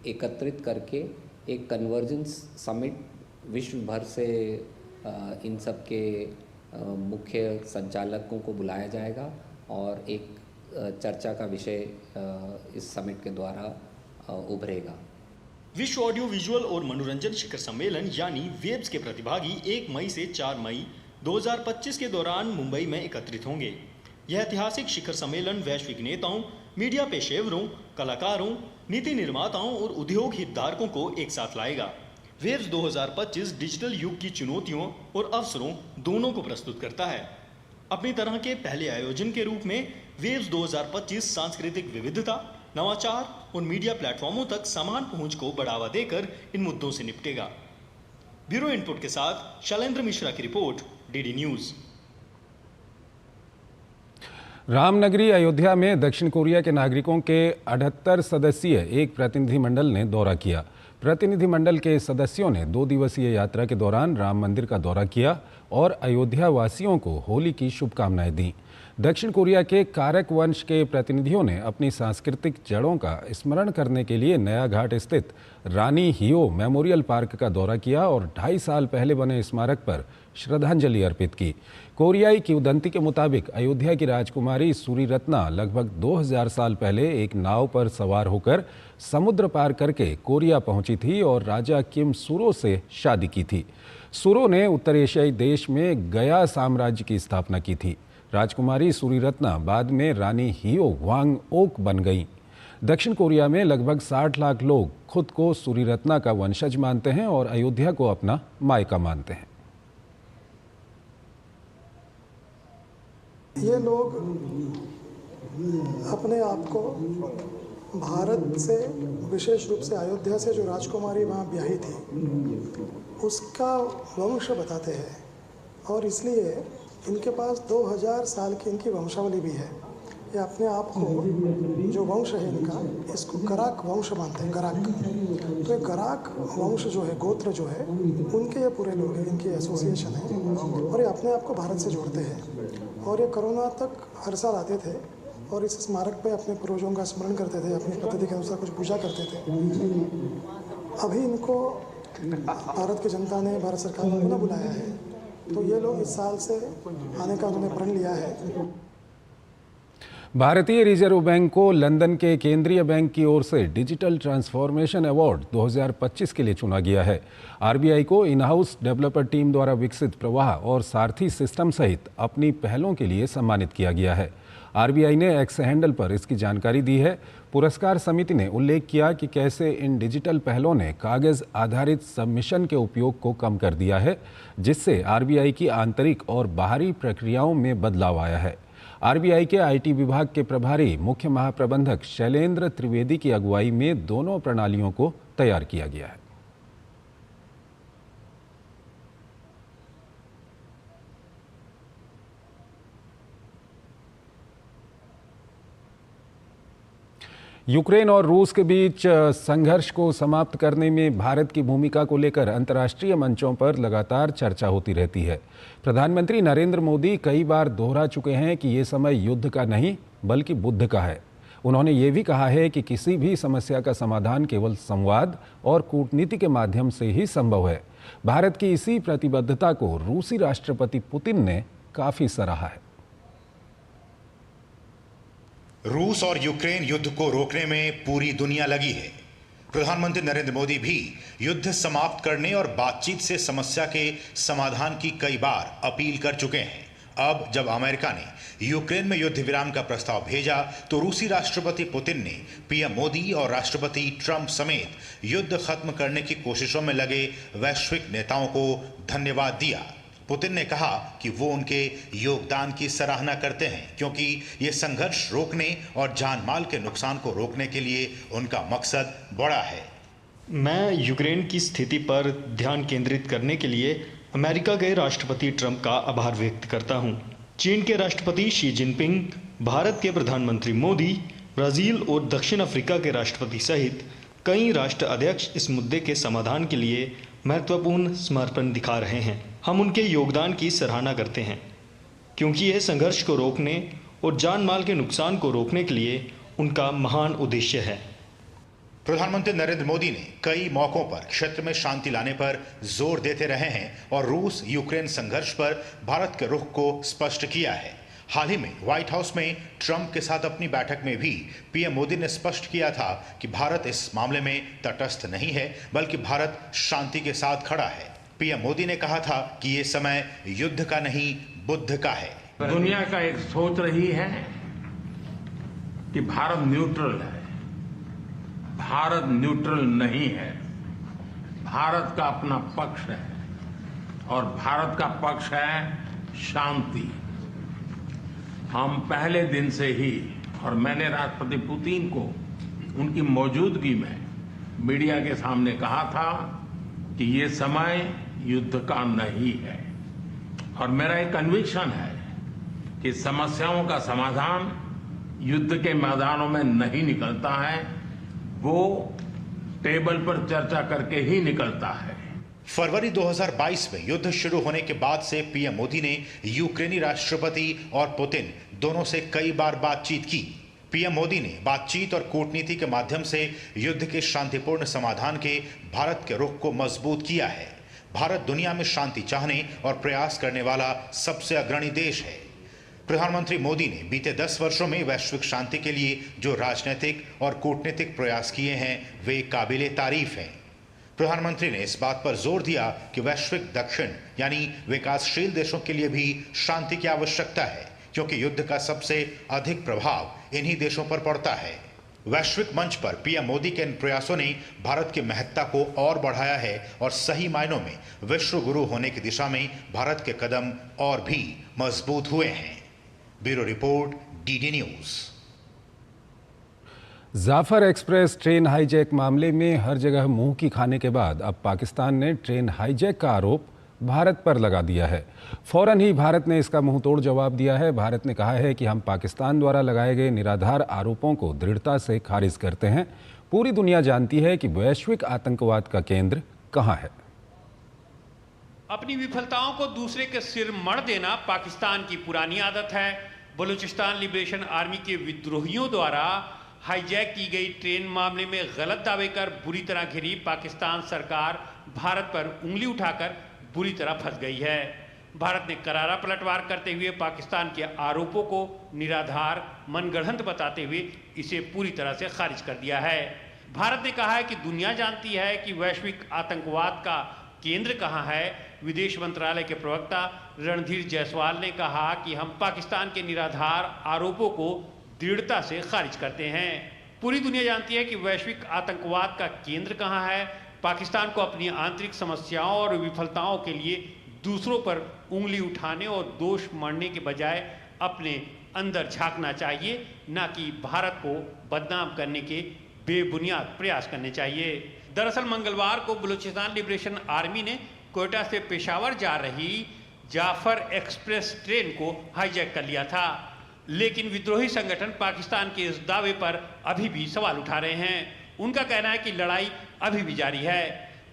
एकत्रित करके एक कन्वर्जेंस समिट विश्व भर से इन सब के मुख्य संचालकों को बुलाया जाएगा और एक चर्चा का विषय इस समिट के द्वारा उभरेगा। विश्व ऑडियो विजुअल और मनोरंजन शिखर सम्मेलन यानी वेव्स के प्रतिभागी 1 मई से 4 मई 2025 के दौरान मुंबई में एकत्रित होंगे। यह ऐतिहासिक शिखर सम्मेलन वैश्विक नेताओं, मीडिया पेशेवरों, कलाकारों, नीति निर्माताओं और उद्योग हितधारकों को एक साथ लाएगा। वेव्स 2025 डिजिटल युग की चुनौतियों और अवसरों दोनों को प्रस्तुत करता है। अपनी तरह के पहले आयोजन के रूप में वेव्स 2025 सांस्कृतिक विविधता, नवाचार और मीडिया प्लेटफॉर्मों तक समान पहुंच को बढ़ावा देकर इन मुद्दों से निपटेगा। ब्यूरो इनपुट के साथ शैलेंद्र मिश्रा की रिपोर्ट, DD न्यूज। रामनगरी अयोध्या में दक्षिण कोरिया के नागरिकों के 78 सदस्यीय एक प्रतिनिधिमंडल ने दौरा किया। प्रतिनिधिमंडल के सदस्यों ने 2 दिवसीय यात्रा के दौरान राम मंदिर का दौरा किया और अयोध्या वासियों को होली की शुभकामनाएं दी। दक्षिण कोरिया के कारक वंश के प्रतिनिधियों ने अपनी सांस्कृतिक जड़ों का स्मरण करने के लिए नया घाट स्थित रानी हियो मेमोरियल पार्क का दौरा किया और 2.5 साल पहले बने स्मारक पर श्रद्धांजलि अर्पित की। कोरियाई किंवदंती के मुताबिक अयोध्या की राजकुमारी सूरीरत्ना लगभग 2000 साल पहले एक नाव पर सवार होकर समुद्र पार करके कोरिया पहुंची थी और राजा किम सूरो से शादी की थी। सूरो ने उत्तर एशियाई देश में गया साम्राज्य की स्थापना की थी। राजकुमारी सूरीरत्ना बाद में रानी हियो वांग ओक बन गईं। दक्षिण कोरिया में लगभग 60 लाख लोग खुद को सूरीरत्ना का वंशज मानते हैं और अयोध्या को अपना मायका मानते हैं। ये लोग अपने आप को भारत से, विशेष रूप से अयोध्या से जो राजकुमारी वहाँ ब्याही थी, उसका वंश बताते हैं और इसलिए इनके पास 2000 साल की इनकी वंशावली भी है। ये अपने आप को जो वंश है इनका, इसको गराक वंश मानते हैं, गराक। तो ये गराक वंश जो है, गोत्र जो है, उनके ये पूरे लोग हैं, इनकी एसोसिएशन है और ये अपने आप को भारत से जोड़ते हैं। और ये कोरोना तक हर साल आते थे और इस स्मारक पे अपने पूर्वजों का स्मरण करते थे, अपनी पद्धति के अनुसार कुछ पूजा करते थे। अभी इनको भारत की जनता ने, भारत सरकार ने पुनः बुलाया है, तो ये लोग इस साल से आने का उन्होंने प्रण लिया है। भारतीय रिजर्व बैंक को लंदन के केंद्रीय बैंक की ओर से डिजिटल ट्रांसफॉर्मेशन अवार्ड 2025 के लिए चुना गया है। आरबीआई को इन हाउस डेवलपर टीम द्वारा विकसित प्रवाह और सारथी सिस्टम सहित अपनी पहलों के लिए सम्मानित किया गया है। आरबीआई ने एक्स हैंडल पर इसकी जानकारी दी है। पुरस्कार समिति ने उल्लेख किया कि कैसे इन डिजिटल पहलों ने कागज आधारित सबमिशन के उपयोग को कम कर दिया है, जिससे आरबीआई की आंतरिक और बाहरी प्रक्रियाओं में बदलाव आया है। आरबीआई के आईटी विभाग के प्रभारी मुख्य महाप्रबंधक शैलेंद्र त्रिवेदी की अगुवाई में दोनों प्रणालियों को तैयार किया गया है। यूक्रेन और रूस के बीच संघर्ष को समाप्त करने में भारत की भूमिका को लेकर अंतर्राष्ट्रीय मंचों पर लगातार चर्चा होती रहती है। प्रधानमंत्री नरेंद्र मोदी कई बार दोहरा चुके हैं कि ये समय युद्ध का नहीं बल्कि बुद्ध का है। उन्होंने ये भी कहा है कि किसी भी समस्या का समाधान केवल संवाद और कूटनीति के माध्यम से ही संभव है। भारत की इसी प्रतिबद्धता को रूसी राष्ट्रपति पुतिन ने काफ़ी सराहा है। रूस और यूक्रेन युद्ध को रोकने में पूरी दुनिया लगी है। प्रधानमंत्री नरेंद्र मोदी भी युद्ध समाप्त करने और बातचीत से समस्या के समाधान की कई बार अपील कर चुके हैं। अब जब अमेरिका ने यूक्रेन में युद्ध विराम का प्रस्ताव भेजा तो रूसी राष्ट्रपति पुतिन ने पीएम मोदी और राष्ट्रपति ट्रंप समेत युद्ध खत्म करने की कोशिशों में लगे वैश्विक नेताओं को धन्यवाद दिया। पुतिन ने कहा कि वो उनके योगदान की सराहना करते हैं क्योंकि ये संघर्ष रोकने और जान माल के नुकसान को रोकने के लिए उनका मकसद बड़ा है। मैं यूक्रेन की स्थिति पर ध्यान केंद्रित करने के लिए अमेरिका गए राष्ट्रपति ट्रंप का आभार व्यक्त करता हूं। चीन के राष्ट्रपति शी जिनपिंग, भारत के प्रधानमंत्री मोदी, ब्राजील और दक्षिण अफ्रीका के राष्ट्रपति सहित कई राष्ट्र अध्यक्ष इस मुद्दे के समाधान के लिए महत्वपूर्ण समर्पण दिखा रहे हैं। हम उनके योगदान की सराहना करते हैं क्योंकि यह संघर्ष को रोकने और जान माल के नुकसान को रोकने के लिए उनका महान उद्देश्य है। प्रधानमंत्री नरेंद्र मोदी ने कई मौकों पर क्षेत्र में शांति लाने पर जोर देते रहे हैं और रूस यूक्रेन संघर्ष पर भारत के रुख को स्पष्ट किया है। हाल ही में व्हाइट हाउस में ट्रंप के साथ अपनी बैठक में भी पीएम मोदी ने स्पष्ट किया था कि भारत इस मामले में तटस्थ नहीं है बल्कि भारत शांति के साथ खड़ा है। पीएम मोदी ने कहा था कि ये समय युद्ध का नहीं बुद्ध का है। दुनिया का एक सोच रही है कि भारत न्यूट्रल है। भारत न्यूट्रल नहीं है। भारत का अपना पक्ष है और भारत का पक्ष है शांति। हम पहले दिन से ही, और मैंने राष्ट्रपति पुतिन को उनकी मौजूदगी में मीडिया के सामने कहा था कि ये समय युद्ध का नहीं है और मेरा एक कन्विक्शन है कि समस्याओं का समाधान युद्ध के मैदानों में नहीं निकलता है, वो टेबल पर चर्चा करके ही निकलता है। फरवरी 2022 में युद्ध शुरू होने के बाद से पीएम मोदी ने यूक्रेनी राष्ट्रपति और पुतिन दोनों से कई बार बातचीत की। पीएम मोदी ने बातचीत और कूटनीति के माध्यम से युद्ध के शांतिपूर्ण समाधान के भारत के रुख को मजबूत किया है। भारत दुनिया में शांति चाहने और प्रयास करने वाला सबसे अग्रणी देश है। प्रधानमंत्री मोदी ने बीते 10 वर्षों में वैश्विक शांति के लिए जो राजनीतिक और कूटनीतिक प्रयास किए हैं वे काबिले तारीफ हैं। प्रधानमंत्री ने इस बात पर जोर दिया कि वैश्विक दक्षिण यानी विकासशील देशों के लिए भी शांति की आवश्यकता है, क्योंकि युद्ध का सबसे अधिक प्रभाव इन्हीं देशों पर पड़ता है। वैश्विक मंच पर पीएम मोदी के इन प्रयासों ने भारत की महत्ता को और बढ़ाया है और सही मायनों में विश्व गुरु होने की दिशा में भारत के कदम और भी मजबूत हुए हैं। Bureau report, DD news. Jaffar express train hijack मामले में हर जगह मुंह की खाने के बाद अब पाकिस्तान ने ट्रेन हाईजैक का आरोप भारत पर लगा दिया है। फौरन ही भारत ने इसका मुंहतोड़ जवाब दिया है। भारत ने कहा है कि हम पाकिस्तान द्वारा लगाए गए निराधार आरोपों को दृढ़ता से खारिज करते हैं। पूरी दुनिया जानती है कि वैश्विक आतंकवाद का केंद्र कहां है। अपनी विफलताओं को दूसरे के सिर मढ़ देना पाकिस्तान की पुरानी आदत है। बलूचिस्तान लिबरेशन आर्मी के विद्रोहियों द्वारा हाईजैक की गई ट्रेन मामले में गलत दावे कर बुरी तरह घिरी पाकिस्तान सरकार भारत पर उंगली उठाकर बुरी तरह फंस गई है। भारत ने करारा पलटवार करते हुए पाकिस्तान के आरोपों को निराधार, मनगढ़ंत बताते हुए इसे पूरी तरह से खारिज कर दिया है। भारत ने कहा है कि दुनिया जानती है कि वैश्विक आतंकवाद का केंद्र कहां है। विदेश मंत्रालय के प्रवक्ता रणधीर जायसवाल ने कहा कि हम पाकिस्तान के निराधार आरोपों को दृढ़ता से खारिज करते हैं। पूरी दुनिया जानती है कि वैश्विक आतंकवाद का केंद्र कहां है। पाकिस्तान को अपनी आंतरिक समस्याओं और विफलताओं के लिए दूसरों पर उंगली उठाने और दोष मढ़ने के बजाय अपने अंदर झांकना चाहिए, न कि भारत को बदनाम करने के बेबुनियाद प्रयास करने चाहिए। दरअसल मंगलवार को बलूचिस्तान लिबरेशन आर्मी ने कोयटा से पेशावर जा रही जाफर एक्सप्रेस ट्रेन को हाईजैक कर लिया था, लेकिन विद्रोही संगठन पाकिस्तान के इस दावे पर अभी भी सवाल उठा रहे हैं। उनका कहना है कि लड़ाई अभी भी जारी है।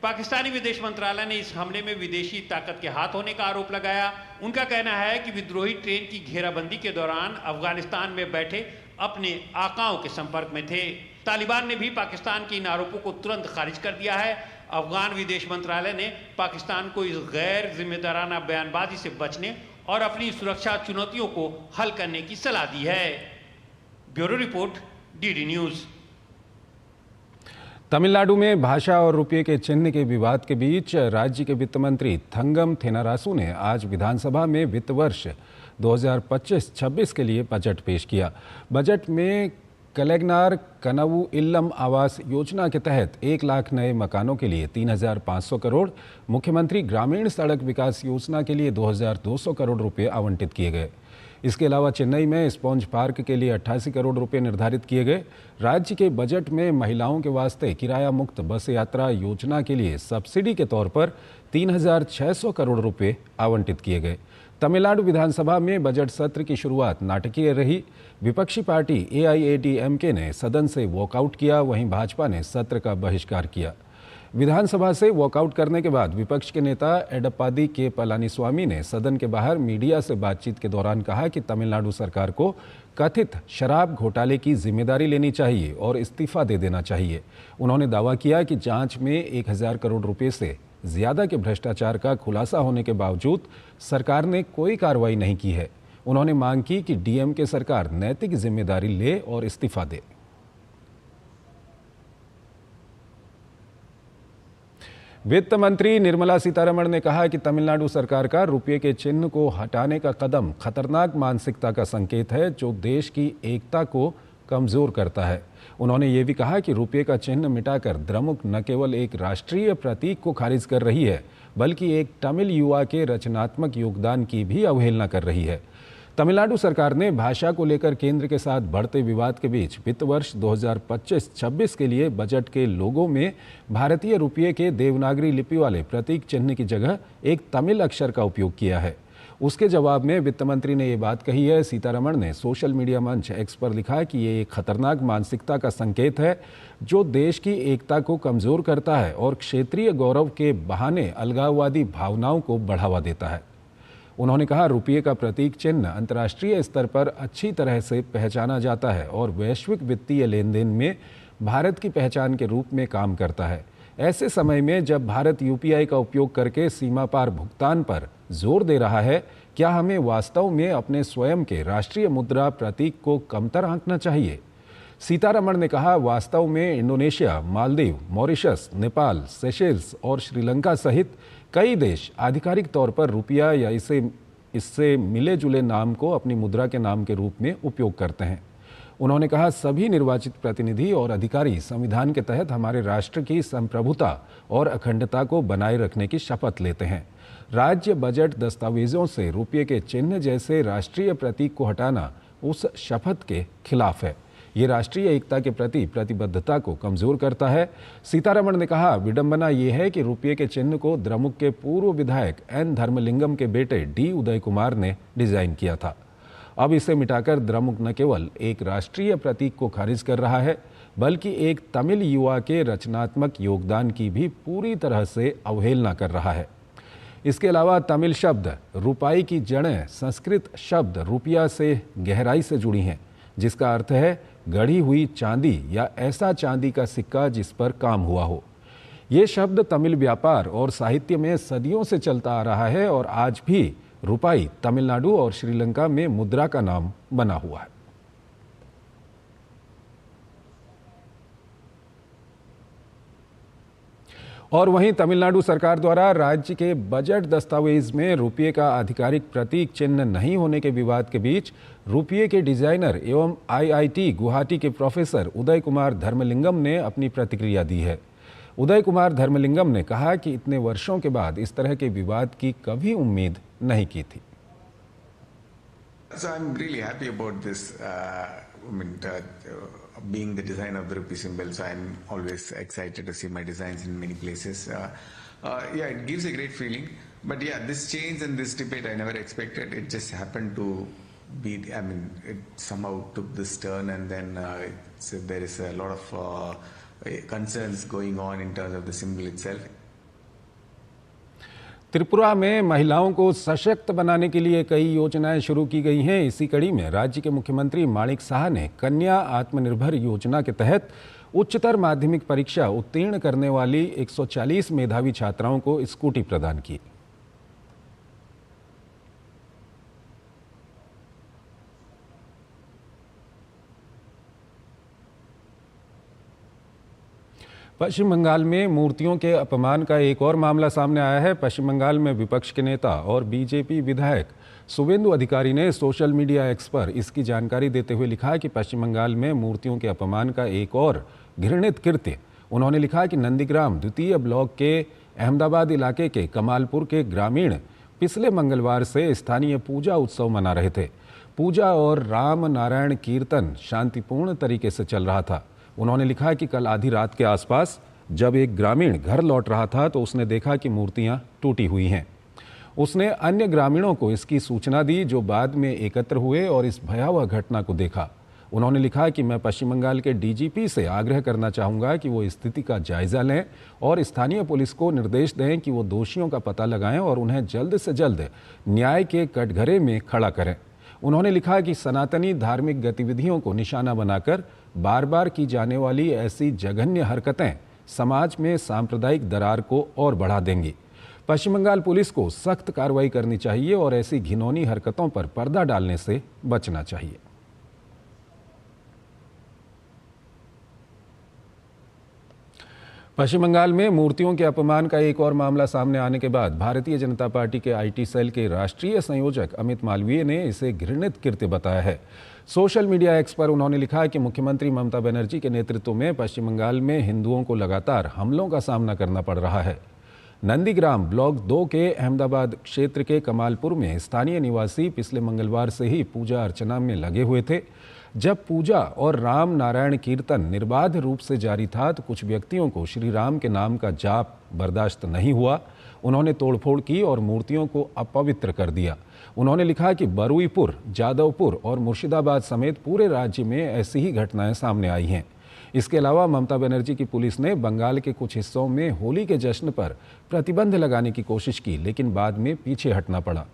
पाकिस्तानी विदेश मंत्रालय ने इस हमले में विदेशी ताकत के हाथ होने का आरोप लगाया। उनका कहना है कि विद्रोही ट्रेन की घेराबंदी के दौरान अफगानिस्तान में बैठे अपने आकाओं के संपर्क में थे। तालिबान ने भी पाकिस्तान के इन आरोपों को तुरंत खारिज कर दिया है। अफगान विदेश मंत्रालय ने पाकिस्तान को इस गैर जिम्मेदाराना बयानबाजी से बचने और अपनी सुरक्षा चुनौतियों को हल करने की सलाह दी है। Bureau report, DD news. Tamil Nadu में भाषा और रुपये के चिन्ह के विवाद के बीच राज्य के वित्त मंत्री थंगम थेनारासु ने आज विधानसभा में वित्त वर्ष 2025-26 के लिए बजट पेश किया। बजट में कलेगनार कनवु इल्लम आवास योजना के तहत 1 लाख नए मकानों के लिए 3,500 करोड़, मुख्यमंत्री ग्रामीण सड़क विकास योजना के लिए 2,200 करोड़ रुपए आवंटित किए गए। इसके अलावा चेन्नई में स्पॉन्ज पार्क के लिए 88 करोड़ रुपए निर्धारित किए गए। राज्य के बजट में महिलाओं के वास्ते किराया मुक्त बस यात्रा योजना के लिए सब्सिडी के तौर पर 3,600 करोड़ रुपए आवंटित किए गए। तमिलनाडु विधानसभा में बजट सत्र की शुरुआत नाटकीय रही। विपक्षी पार्टी AIADMK ने सदन से वॉकआउट किया, वहीं भाजपा ने सत्र का बहिष्कार किया। विधानसभा से वॉकआउट करने के बाद विपक्ष के नेता एडप्पादी के पलानीस्वामी ने सदन के बाहर मीडिया से बातचीत के दौरान कहा कि तमिलनाडु सरकार को कथित शराब घोटाले की जिम्मेदारी लेनी चाहिए और इस्तीफा दे देना चाहिए। उन्होंने दावा किया कि जांच में 1,000 करोड़ रुपए से ज्यादा के भ्रष्टाचार का खुलासा होने के बावजूद सरकार ने कोई कार्रवाई नहीं की है। उन्होंने मांग की कि DMK सरकार नैतिक जिम्मेदारी ले और इस्तीफा दे। वित्त मंत्री निर्मला सीतारमण ने कहा कि तमिलनाडु सरकार का रुपये के चिन्ह को हटाने का कदम खतरनाक मानसिकता का संकेत है जो देश की एकता को कमजोर करता है। उन्होंने ये भी कहा कि रुपये का चिन्ह मिटाकर द्रमुक न केवल एक राष्ट्रीय प्रतीक को खारिज कर रही है बल्कि एक तमिल युवा के रचनात्मक योगदान की भी अवहेलना कर रही है। तमिलनाडु सरकार ने भाषा को लेकर केंद्र के साथ बढ़ते विवाद के बीच वित्त वर्ष 2025-26 के लिए बजट के लोगों में भारतीय रुपये के देवनागरी लिपि वाले प्रतीक चिन्ह की जगह एक तमिल अक्षर का उपयोग किया है। उसके जवाब में वित्त मंत्री ने ये बात कही है। सीतारमण ने सोशल मीडिया मंच एक्स पर लिखा कि ये एक खतरनाक मानसिकता का संकेत है जो देश की एकता को कमजोर करता है और क्षेत्रीय गौरव के बहाने अलगाववादी भावनाओं को बढ़ावा देता है। उन्होंने कहा रुपये का प्रतीक चिन्ह अंतर्राष्ट्रीय स्तर पर अच्छी तरह से पहचाना जाता है और वैश्विक वित्तीय लेन देन में भारत की पहचान के रूप में काम करता है। ऐसे समय में जब भारत यूपीआई का उपयोग करके सीमा पार भुगतान पर जोर दे रहा है, क्या हमें वास्तव में अपने स्वयं के राष्ट्रीय मुद्रा प्रतीक को कमतर आंकना चाहिए? सीतारमण ने कहा, वास्तव में Indonesia, Maldives, Mauritius, Nepal, Seychelles और श्रीलंका सहित कई देश आधिकारिक तौर पर रुपया या इससे मिले जुले नाम को अपनी मुद्रा के नाम के रूप में उपयोग करते हैं। उन्होंने कहा, सभी निर्वाचित प्रतिनिधि और अधिकारी संविधान के तहत हमारे राष्ट्र की संप्रभुता और अखंडता को बनाए रखने की शपथ लेते हैं। राज्य बजट दस्तावेजों से रुपये के चिन्ह जैसे राष्ट्रीय प्रतीक को हटाना उस शपथ के खिलाफ है। ये राष्ट्रीय एकता के प्रति प्रतिबद्धता को कमजोर करता है। सीतारमण ने कहा, विडंबना ये है कि रुपये के चिन्ह को द्रमुक के पूर्व विधायक एन धर्मलिंगम के बेटे डी उदय कुमार ने डिजाइन किया था। अब इसे मिटाकर द्रमुक न केवल एक राष्ट्रीय प्रतीक को खारिज कर रहा है, बल्कि एक तमिल युवा के रचनात्मक योगदान की भी पूरी तरह से अवहेलना कर रहा है। इसके अलावा तमिल शब्द रुपाई की जड़ें संस्कृत शब्द रुपया से गहराई से जुड़ी हैं, जिसका अर्थ है गढ़ी हुई चांदी या ऐसा चांदी का सिक्का जिस पर काम हुआ हो। ये शब्द तमिल व्यापार और साहित्य में सदियों से चलता आ रहा है और आज भी रुपाई तमिलनाडु और श्रीलंका में मुद्रा का नाम बना हुआ है। और वहीं तमिलनाडु सरकार द्वारा राज्य के बजट दस्तावेज में रुपये का आधिकारिक प्रतीक चिन्ह नहीं होने के विवाद के बीच रुपये के डिजाइनर एवं IIT गुवाहाटी के प्रोफेसर उदय कुमार धर्मलिंगम ने अपनी प्रतिक्रिया दी है। उदय कुमार धर्मलिंगम ने कहा कि इतने वर्षों के बाद इस तरह के विवाद की कभी उम्मीद नहीं की थी। So I'm really happy about this. Being the design of the rupee symbol, so I'm always excited to see my designs in many places. Yeah, it gives a great feeling. But yeah, this change and this debate I never expected. It just happened to be. It somehow took this turn, and then so there is a lot of concerns going on in terms of the symbol itself. Tripura में महिलाओं को सशक्त बनाने के लिए कई योजनाएं शुरू की गई हैं। इसी कड़ी में राज्य के मुख्यमंत्री माणिक साहा ने कन्या आत्मनिर्भर योजना के तहत उच्चतर माध्यमिक परीक्षा उत्तीर्ण करने वाली 140 मेधावी छात्राओं को स्कूटी प्रदान की। पश्चिम बंगाल में मूर्तियों के अपमान का एक और मामला सामने आया है। पश्चिम बंगाल में विपक्ष के नेता और बीजेपी विधायक शुवेंदु अधिकारी ने सोशल मीडिया एक्स पर इसकी जानकारी देते हुए लिखा कि पश्चिम बंगाल में मूर्तियों के अपमान का एक और घृणित कृत्य। उन्होंने लिखा कि नंदीग्राम द्वितीय ब्लॉक के अहमदाबाद इलाके के कमालपुर के ग्रामीण पिछले मंगलवार से स्थानीय पूजा उत्सव मना रहे थे। पूजा और राम नारायण कीर्तन शांतिपूर्ण तरीके से चल रहा था। उन्होंने लिखा कि कल आधी रात के आसपास जब एक ग्रामीण घर लौट रहा था तो उसने देखा कि मूर्तियां टूटी हुई हैं। उसने अन्य ग्रामीणों को इसकी सूचना दी, जो बाद में एकत्र हुए और इस भयावह घटना को देखा। उन्होंने लिखा कि मैं पश्चिम बंगाल के डीजीपी से आग्रह करना चाहूँगा कि वो स्थिति का जायजा लें और स्थानीय पुलिस को निर्देश दें कि वो दोषियों का पता लगाएं और उन्हें जल्द से जल्द न्याय के कटघरे में खड़ा करें। उन्होंने लिखा कि सनातनी धार्मिक गतिविधियों को निशाना बनाकर बार बार की जाने वाली ऐसी जघन्य हरकतें समाज में सांप्रदायिक दरार को और बढ़ा देंगी। पश्चिम बंगाल पुलिस को सख्त कार्रवाई करनी चाहिए और ऐसी घिनौनी हरकतों पर पर्दा डालने से बचना चाहिए। पश्चिम बंगाल में मूर्तियों के अपमान का एक और मामला सामने आने के बाद भारतीय जनता पार्टी के IT सेल के राष्ट्रीय संयोजक अमित मालवीय ने इसे घृणित कृत्य बताया है। सोशल मीडिया एक्स पर उन्होंने लिखा कि मुख्यमंत्री ममता बनर्जी के नेतृत्व में पश्चिम बंगाल में हिंदुओं को लगातार हमलों का सामना करना पड़ रहा है। नंदीग्राम ब्लॉक 2 के अहमदाबाद क्षेत्र के कमालपुर में स्थानीय निवासी पिछले मंगलवार से ही पूजा अर्चना में लगे हुए थे। जब पूजा और राम नारायण कीर्तन निर्बाध रूप से जारी था तो कुछ व्यक्तियों को श्री राम के नाम का जाप बर्दाश्त नहीं हुआ। उन्होंने तोड़फोड़ की और मूर्तियों को अपवित्र कर दिया। उन्होंने लिखा कि बरुईपुर, जादवपुर और मुर्शिदाबाद समेत पूरे राज्य में ऐसी ही घटनाएं सामने आई हैं। इसके अलावा ममता बनर्जी की पुलिस ने बंगाल के कुछ हिस्सों में होली के जश्न पर प्रतिबंध लगाने की कोशिश की, लेकिन बाद में पीछे हटना पड़ा।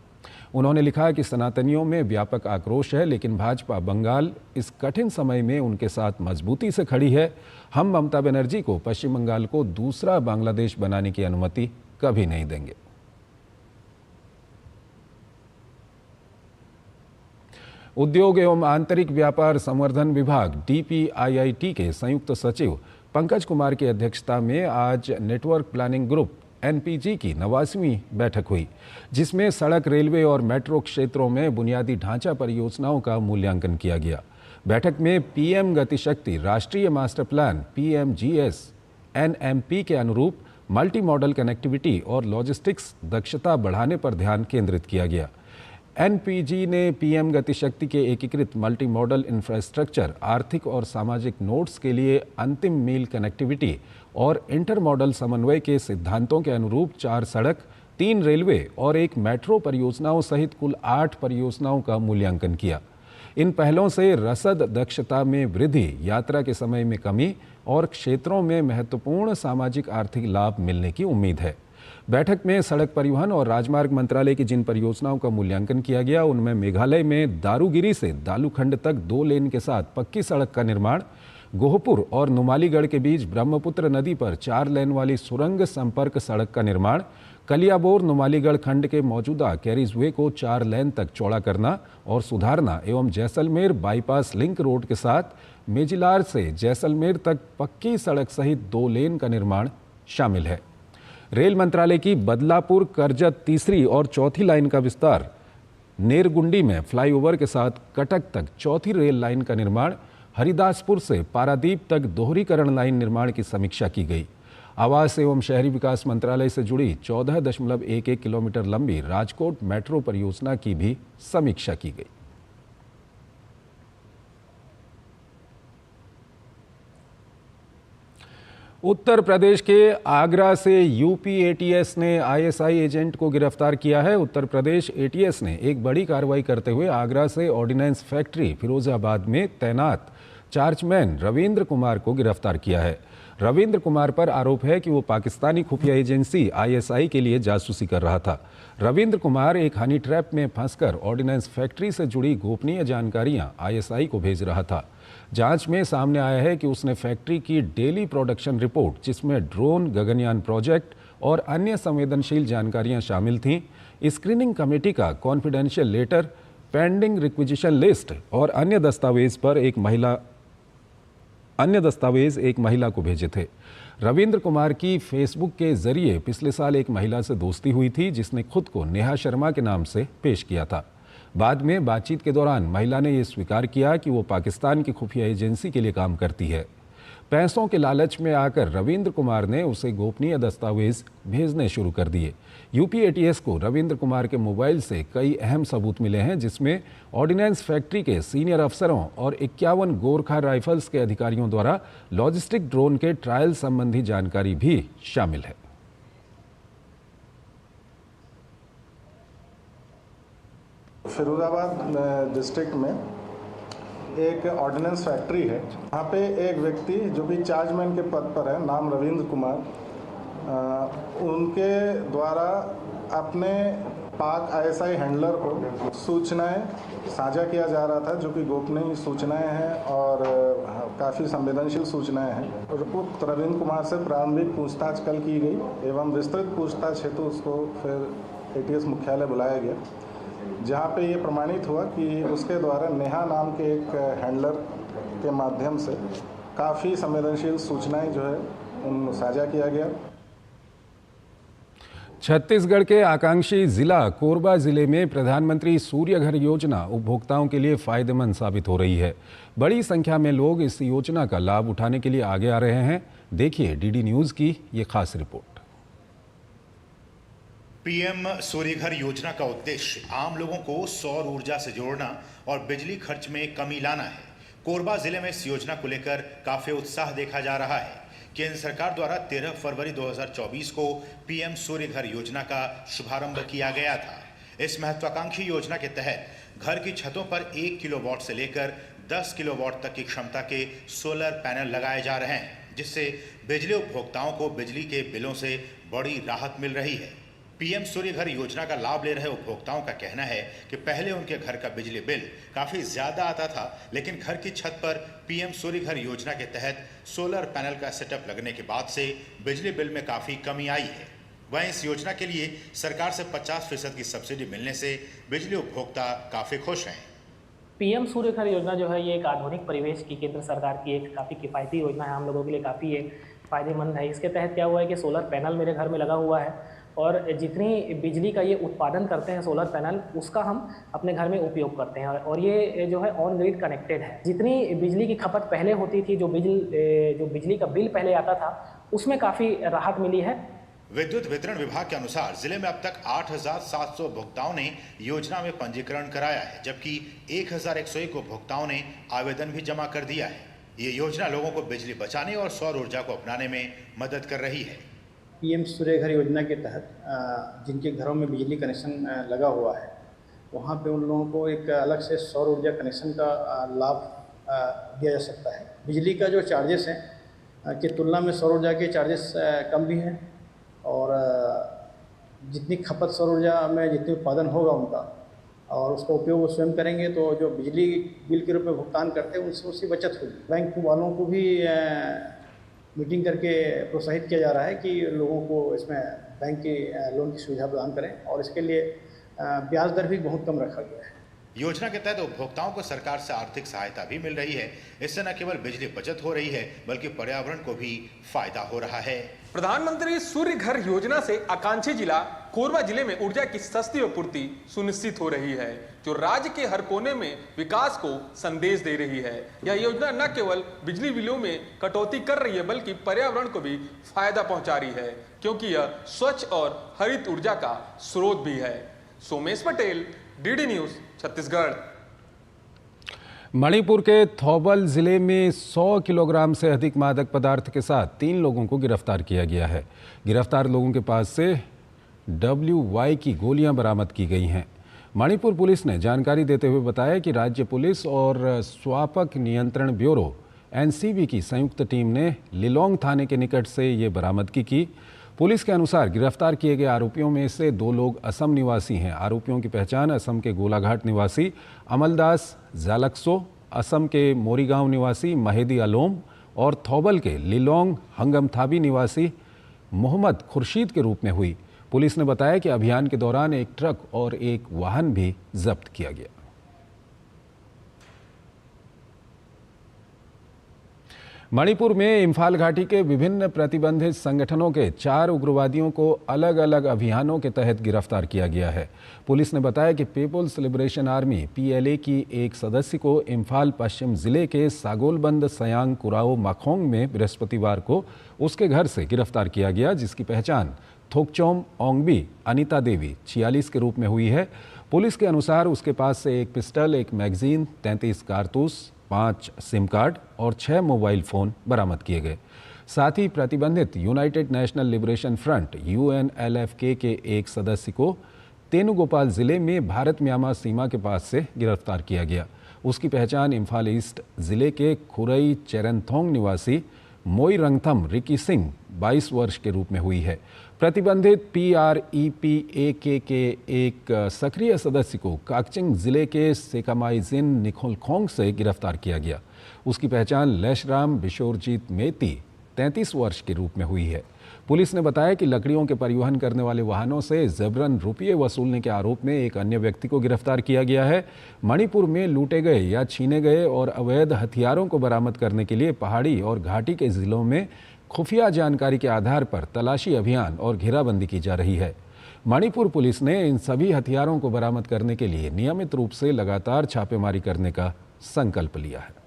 उन्होंने लिखा कि सनातनियों में व्यापक आक्रोश है, लेकिन भाजपा बंगाल इस कठिन समय में उनके साथ मजबूती से खड़ी है। हम ममता बनर्जी को पश्चिम बंगाल को दूसरा बांग्लादेश बनाने की अनुमति कभी नहीं देंगे। उद्योग एवं आंतरिक व्यापार संवर्धन विभाग DPIIT के संयुक्त सचिव पंकज कुमार की अध्यक्षता में आज नेटवर्क प्लानिंग ग्रुप NPG की 89वीं बैठक हुई, जिसमें सड़क, रेलवे और मेट्रो क्षेत्रों में बुनियादी ढांचा परियोजनाओं का मूल्यांकन किया गया। बैठक में PM गतिशक्ति राष्ट्रीय मास्टर प्लान PMGS NMP के अनुरूप मल्टी मॉडल कनेक्टिविटी और लॉजिस्टिक्स दक्षता बढ़ाने पर ध्यान केंद्रित किया गया। NPG ने PM गतिशक्ति के एकीकृत मल्टी मॉडल इंफ्रास्ट्रक्चर, आर्थिक और सामाजिक नोड्स के लिए अंतिम मील कनेक्टिविटी और इंटर मॉडल समन्वय के सिद्धांतों के अनुरूप 4 सड़क, 3 रेलवे और 1 मेट्रो परियोजनाओं सहित कुल 8 परियोजनाओं का मूल्यांकन किया। इन पहलों से रसद दक्षता में वृद्धि, यात्रा के समय में कमी और क्षेत्रों में महत्वपूर्ण सामाजिक आर्थिक लाभ मिलने की उम्मीद है। बैठक में सड़क परिवहन और राजमार्ग मंत्रालय की जिन परियोजनाओं का मूल्यांकन किया गया, उनमें मेघालय में दारूगिरी से दालूखंड तक 2 लेन के साथ पक्की सड़क का निर्माण, गोहपुर और नुमालीगढ़ के बीच ब्रह्मपुत्र नदी पर 4 लेन वाली सुरंग संपर्क सड़क का निर्माण, कलियाबोर नुमालीगढ़ खंड के मौजूदा कैरिजवे को 4 लेन तक चौड़ा करना और सुधारना एवं जैसलमेर बाईपास लिंक रोड के साथ मेजिलार से जैसलमेर तक पक्की सड़क सहित 2 लेन का निर्माण शामिल है। रेल मंत्रालय की बदलापुर करजत तीसरी और चौथी लाइन का विस्तार, नेरगुंडी में फ्लाईओवर के साथ कटक तक चौथी रेल लाइन का निर्माण, हरिदासपुर से पारादीप तक दोहरीकरण लाइन निर्माण की समीक्षा की गई। आवास एवं शहरी विकास मंत्रालय से जुड़ी 14.11 किलोमीटर लंबी राजकोट मेट्रो परियोजना की भी समीक्षा की गई। उत्तर प्रदेश के आगरा से यूपी ATS ने ISI एजेंट को गिरफ्तार किया है। उत्तर प्रदेश ATS ने एक बड़ी कार्रवाई करते हुए आगरा से ऑर्डिनेंस फैक्ट्री फिरोजाबाद में तैनात चार्जमैन रविंद्र कुमार को गिरफ्तार किया है। रविंद्र कुमार पर आरोप है कि वो पाकिस्तानी खुफिया एजेंसी ISI के लिए जासूसी कर रहा था। रविंद्र कुमार एक हनी ट्रैप में फंसकर ऑर्डिनेंस फैक्ट्री से जुड़ी गोपनीय जानकारियां ISI को भेज रहा था। जांच में सामने आया है कि उसने फैक्ट्री की डेली प्रोडक्शन रिपोर्ट, जिसमें ड्रोन, गगनयान प्रोजेक्ट और अन्य संवेदनशील जानकारियां शामिल थीं, स्क्रीनिंग कमेटी का confidential letter, pending requisition list और अन्य दस्तावेज एक महिला को भेजे थे। रविंद्र कुमार की फेसबुक के जरिए पिछले साल एक महिला से दोस्ती हुई थी, जिसने खुद को नेहा शर्मा के नाम से पेश किया था। बाद में बातचीत के दौरान महिला ने यह स्वीकार किया कि वो पाकिस्तान की खुफिया एजेंसी के लिए काम करती है। पैसों के लालच में आकर रविंद्र कुमार ने उसे गोपनीय दस्तावेज भेजने शुरू कर दिए। यूपी ATS को रविंद्र कुमार के मोबाइल से कई अहम सबूत मिले हैं, जिसमें ऑर्डिनेंस फैक्ट्री के सीनियर अफसरों और 51 गोरखा राइफल्स के अधिकारियों द्वारा लॉजिस्टिक ड्रोन के ट्रायल संबंधी जानकारी भी शामिल है। फिरोजाबाद डिस्ट्रिक्ट में एक ऑर्डिनेंस फैक्ट्री है। वहाँ पे एक व्यक्ति जो कि चार्जमैन के पद पर है, नाम रविंद्र कुमार, उनके द्वारा अपने पाक ISI हैंडलर को सूचनाएं साझा किया जा रहा था, जो कि गोपनीय सूचनाएं हैं और काफ़ी संवेदनशील सूचनाएं हैं। उक्त रविंद्र कुमार से प्रारंभिक पूछताछ कल की गई एवं विस्तृत पूछताछ हेतु उसको फिर ATS मुख्यालय बुलाया गया, जहाँ पे ये प्रमाणित हुआ कि उसके द्वारा नेहा नाम के एक हैंडलर के माध्यम से काफ़ी संवेदनशील सूचनाएं जो है उन साझा किया गया। छत्तीसगढ़ के आकांक्षी जिला कोरबा जिले में प्रधानमंत्री सूर्य घर योजना उपभोक्ताओं के लिए फायदेमंद साबित हो रही है। बड़ी संख्या में लोग इस योजना का लाभ उठाने के लिए आगे आ रहे हैं। देखिए DD न्यूज़ की ये खास रिपोर्ट। PM सूर्य घर योजना का उद्देश्य आम लोगों को सौर ऊर्जा से जोड़ना और बिजली खर्च में कमी लाना है। कोरबा जिले में इस योजना को लेकर काफी उत्साह देखा जा रहा है। केंद्र सरकार द्वारा 13 फरवरी 2024 को PM सूर्य घर योजना का शुभारंभ किया गया था। इस महत्वाकांक्षी योजना के तहत घर की छतों पर 1 किलोवाट से लेकर 10 किलोवाट तक की क्षमता के सोलर पैनल लगाए जा रहे हैं, जिससे बिजली उपभोक्ताओं को बिजली के बिलों से बड़ी राहत मिल रही है। पीएम सूर्य घर योजना का लाभ ले रहे उपभोक्ताओं का कहना है कि पहले उनके घर का बिजली बिल काफी ज्यादा आता था, लेकिन घर की छत पर पीएम सूर्य घर योजना के तहत सोलर पैनल का सेटअप लगने के बाद से बिजली बिल में काफी कमी आई है। वहीं इस योजना के लिए सरकार से 50% की सब्सिडी मिलने से बिजली उपभोक्ता काफी खुश हैं। पीएम सूर्य घर योजना जो है ये एक आधुनिक परिवेश की केंद्र सरकार की एक काफ़ी किफ़ायती योजना है, हम लोगों के लिए काफ़ी एक फ़ायदेमंद है। इसके तहत क्या हुआ है कि सोलर पैनल मेरे घर में लगा हुआ है और जितनी बिजली का ये उत्पादन करते हैं सोलर पैनल, उसका हम अपने घर में उपयोग करते हैं और ये जो है ऑन ग्रिड कनेक्टेड है। जितनी बिजली की खपत पहले होती थी, जो बिजली का बिल पहले आता था, उसमें काफ़ी राहत मिली है। विद्युत वितरण विभाग के अनुसार जिले में अब तक 8,700 उपभोक्ताओं ने योजना में पंजीकरण कराया है, जबकि 1,101 उपभोक्ताओं ने आवेदन भी जमा कर दिया है। ये योजना लोगों को बिजली बचाने और सौर ऊर्जा को अपनाने में मदद कर रही है। पीएम सूर्य घर योजना के तहत जिनके घरों में बिजली कनेक्शन लगा हुआ है, वहाँ पे उन लोगों को एक अलग से सौर ऊर्जा कनेक्शन का लाभ दिया जा सकता है। बिजली का जो चार्जेस हैं की तुलना में सौर ऊर्जा के चार्जेस कम भी हैं और जितनी खपत सौर ऊर्जा में जितनी उत्पादन होगा उनका और उसका उपयोग वो स्वयं करेंगे, तो जो बिजली बिल के रूप में भुगतान करते हैं उनसे उसकी बचत होगी। बैंक वालों को भी मीटिंग करके प्रोत्साहित किया जा रहा है कि लोगों को इसमें बैंक की लोन की सुविधा प्रदान करें और इसके लिए ब्याज दर भी बहुत कम रखा गया है। योजना के तहत उपभोक्ताओं को सरकार से आर्थिक सहायता भी मिल रही है। इससे न केवल बिजली बचत हो रही है बल्कि पर्यावरण को भी फायदा हो रहा है। प्रधानमंत्री सूर्य घर योजना से आकांक्षी जिला कोरबा जिले में ऊर्जा की सस्ती आपूर्ति सुनिश्चित हो रही है, जो राज्य के हर कोने में विकास को संदेश दे रही है। यह योजना न केवल बिजली बिलों में कटौती कर रही है बल्कि पर्यावरण को भी फायदा पहुंचा रही है, क्योंकि यह स्वच्छ और हरित ऊर्जा का स्रोत भी है। Somesh Patel, DD news, Chhattisgarh. मणिपुर के थौबल जिले में 100 किलोग्राम से अधिक मादक पदार्थ के साथ 3 लोगों को गिरफ्तार किया गया है। गिरफ्तार लोगों के पास से WY की गोलियां बरामद की गई हैं। मणिपुर पुलिस ने जानकारी देते हुए बताया कि राज्य पुलिस और स्वापक नियंत्रण ब्यूरो NCB की संयुक्त टीम ने लिलोंग थाने के निकट से ये बरामदगी की। पुलिस के अनुसार गिरफ्तार किए गए आरोपियों में से 2 लोग असम निवासी हैं। आरोपियों की पहचान असम के गोलाघाट निवासी अमलदास जालक्सो, असम के मोरीगांव निवासी महेदी अलोम और थौबल के लिलोंग हंगमथाबी निवासी मोहम्मद खुर्शीद के रूप में हुई। पुलिस ने बताया कि अभियान के दौरान एक ट्रक और एक वाहन भी जब्त किया गया। मणिपुर में इम्फाल घाटी के विभिन्न प्रतिबंधित संगठनों के 4 उग्रवादियों को अलग अलग अभियानों के तहत गिरफ्तार किया गया है। पुलिस ने बताया कि पीपुल्स लिबरेशन आर्मी PLA की एक सदस्य को इम्फाल पश्चिम जिले के सागोलबंद सयांग कुराओ माखोंग में बृहस्पतिवार को उसके घर से गिरफ्तार किया गया, जिसकी पहचान थोकचोम ओंगबी अनिता देवी 46 के रूप में हुई है। पुलिस के अनुसार उसके पास से एक पिस्टल, एक मैगजीन, 33 कारतूस, 5 सिम कार्ड और 6 मोबाइल फ़ोन बरामद किए गए। साथ ही प्रतिबंधित United national liberation front UNLFK के एक सदस्य को तेनुगोपाल जिले में भारत म्यांमार सीमा के पास से गिरफ्तार किया गया। उसकी पहचान इम्फाल ईस्ट जिले के खुरई चेरनथोंग निवासी मोई रंगथम रिकी सिंह 22 वर्ष के रूप में हुई है। प्रतिबंधित PREPAK के एक सक्रिय सदस्य को काकचिंग जिले के सेकामाइजिन निखोलखोंग से गिरफ्तार किया गया। उसकी पहचान लेशराम बिशोरजीत मेती 33 वर्ष के रूप में हुई है। पुलिस ने बताया कि लकड़ियों के परिवहन करने वाले वाहनों से जबरन रुपये वसूलने के आरोप में एक अन्य व्यक्ति को गिरफ्तार किया गया है। मणिपुर में लूटे गए या छीने गए और अवैध हथियारों को बरामद करने के लिए पहाड़ी और घाटी के जिलों में खुफिया जानकारी के आधार पर तलाशी अभियान और घेराबंदी की जा रही है। मणिपुर पुलिस ने इन सभी हथियारों को बरामद करने के लिए नियमित रूप से लगातार छापेमारी करने का संकल्प लिया है।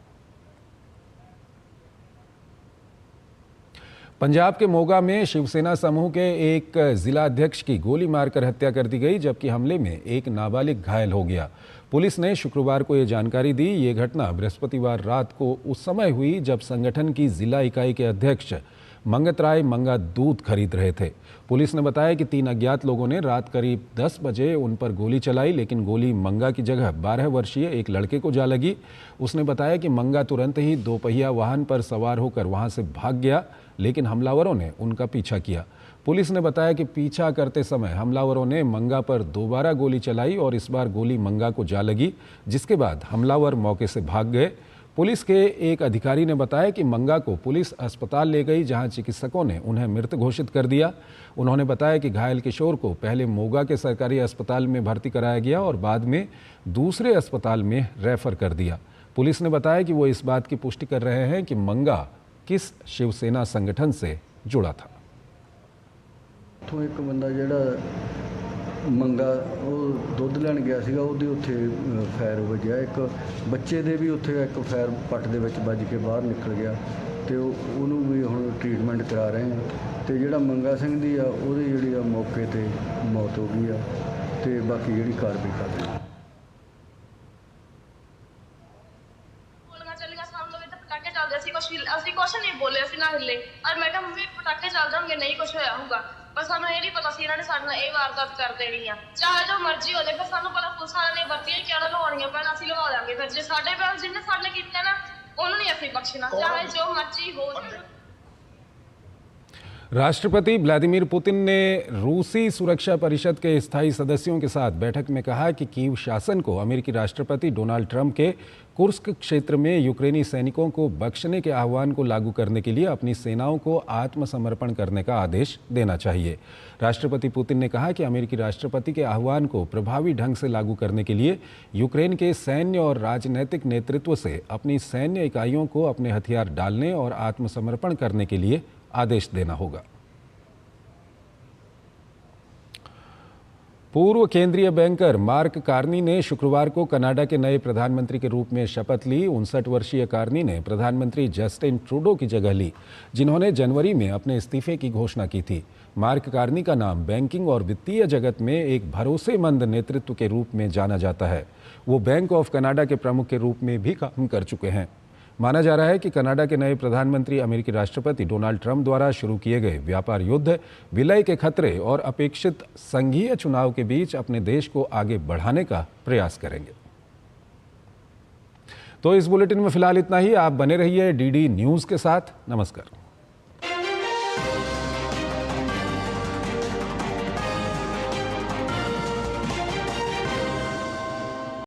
पंजाब के मोगा में शिवसेना समूह के एक जिला अध्यक्ष की गोली मारकर हत्या कर दी गई, जबकि हमले में एक नाबालिग घायल हो गया। पुलिस ने शुक्रवार को ये जानकारी दी। ये घटना बृहस्पतिवार रात को उस समय हुई जब संगठन की जिला इकाई के अध्यक्ष मंगतराय मंगा दूध खरीद रहे थे। पुलिस ने बताया कि 3 अज्ञात लोगों ने रात करीब 10 बजे उन पर गोली चलाई, लेकिन गोली मंगा की जगह 12 वर्षीय एक लड़के को जा लगी। उसने बताया कि मंगा तुरंत ही 2 पहिया वाहन पर सवार होकर वहां से भाग गया, लेकिन हमलावरों ने उनका पीछा किया। पुलिस ने बताया कि पीछा करते समय हमलावरों ने मंगा पर दोबारा गोली चलाई और इस बार गोली मंगा को जा लगी, जिसके बाद हमलावर मौके से भाग गए। पुलिस के एक अधिकारी ने बताया कि मंगा को पुलिस अस्पताल ले गई, जहां चिकित्सकों ने उन्हें मृत घोषित कर दिया। उन्होंने बताया कि घायल किशोर को पहले मोगा के सरकारी अस्पताल में भर्ती कराया गया और बाद में दूसरे अस्पताल में रेफर कर दिया। पुलिस ने बताया कि वो इस बात की पुष्टि कर रहे हैं कि मंगा किस शिवसेना संगठन से जुड़ा था। तो एक बंदा ਜਿਹੜਾ ਮੰਗਾ ਉਹ ਦੁੱਧ ਲੈਣ ਗਿਆ ਸੀਗਾ, ਉਹਦੇ ਉੱਥੇ ਫਾਇਰ ਵੱਜਿਆ। ਇੱਕ ਬੱਚੇ ਦੇ ਵੀ ਉੱਥੇ ਇੱਕ ਫਾਇਰ ਪੱਟ ਦੇ ਵਿੱਚ ਵੱਜ ਕੇ ਬਾਹਰ ਨਿਕਲ ਗਿਆ ਤੇ ਉਹਨੂੰ ਵੀ ਹੁਣ ਟ੍ਰੀਟਮੈਂਟ ਕਰਾ ਰਹੇ ਹਾਂ। ਤੇ ਜਿਹੜਾ ਮੰਗਾ ਸਿੰਘ ਦੀ ਆ ਉਹਦੀ ਜਿਹੜੀ ਆ ਮੌਕੇ ਤੇ ਮੌਤ ਹੋ ਗਈ ਆ ਤੇ ਬਾਕੀ ਜਿਹੜੀ ਕਾਰਵਾਈ ਕਰ ਰਹੇ ਆ। ਅਸੀਂ ਕੁਛ ਨਹੀਂ ਬੋਲੇ, ਅਸੀਂ ਨਾ ਹਿੱਲੇ। ਔਰ ਮੈਂ ਕਿਹਾ ਮੰਮੀ ਪਟਾਕੇ ਚੱਲ ਜਾਣਗੇ, ਨਹੀਂ ਕੁਛ ਹੋਇਆ ਹੋਊਗਾ, ਪਰ ਸਾਨੂੰ ਇਹ ਨਹੀਂ ਪਤਾ ਸੀ ਇਹਨਾਂ ਨੇ ਸਾਡੇ ਨਾਲ ਇਹ ਵਾਰਦਾਤ ਕਰ ਦੇਣੀ ਆ। ਚਾਹੇ ਜੋ ਮਰਜ਼ੀ ਹੋ ਜਾਏ, ਫਿਰ ਸਾਨੂੰ ਪਤਾ ਪੁਲਿਸ ਵਾਲਿਆਂ ਨੇ ਵਰਤੀਆਂ ਕਿਹੜਾ ਲਵਾਉਣੀਆਂ ਪੈਣ, ਅਸੀਂ ਲਵਾ ਦਾਂਗੇ। ਫਿਰ ਜੇ ਸਾਡੇ ਭੈਣ ਜਿਹਨੇ ਸਾਡੇ ਨਾਲ ਕੀਤਾ ਨਾ, ਉਹਨੂੰ नहीं ਅਸੀਂ ਬਖਸ਼ਣਾ, ਚਾਹੇ ਜੋ ਮਰਜ਼ੀ ਹੋ ਜਾਏ। राष्ट्रपति व्लादिमीर पुतिन ने रूसी सुरक्षा परिषद के स्थायी सदस्यों के साथ बैठक में कहा कि कीव शासन को अमेरिकी राष्ट्रपति डोनाल्ड ट्रंप के कुर्स्क क्षेत्र में यूक्रेनी सैनिकों को बख्शने के आह्वान को लागू करने के लिए अपनी सेनाओं को आत्मसमर्पण करने का आदेश देना चाहिए। राष्ट्रपति पुतिन ने कहा कि अमेरिकी राष्ट्रपति के आह्वान को प्रभावी ढंग से लागू करने के लिए यूक्रेन के सैन्य और राजनैतिक नेतृत्व से अपनी सैन्य इकाइयों को अपने हथियार डालने और आत्मसमर्पण करने के लिए आदेश देना होगा। पूर्व केंद्रीय बैंकर मार्क कार्नी ने शुक्रवार को कनाडा के नए प्रधानमंत्री के रूप में शपथ ली। 59 वर्षीय कार्नी ने प्रधानमंत्री जस्टिन ट्रूडो की जगह ली, जिन्होंने जनवरी में अपने इस्तीफे की घोषणा की थी। मार्क कार्नी का नाम बैंकिंग और वित्तीय जगत में एक भरोसेमंद नेतृत्व के रूप में जाना जाता है। वो बैंक ऑफ कनाडा के प्रमुख के रूप में भी काम कर चुके हैं। माना जा रहा है कि कनाडा के नए प्रधानमंत्री अमेरिकी राष्ट्रपति डोनाल्ड ट्रंप द्वारा शुरू किए गए व्यापार युद्ध, विलय के खतरे और अपेक्षित संघीय चुनाव के बीच अपने देश को आगे बढ़ाने का प्रयास करेंगे। तो इस बुलेटिन में फिलहाल इतना ही। आप बने रहिए डीडी न्यूज़ के साथ। नमस्कार।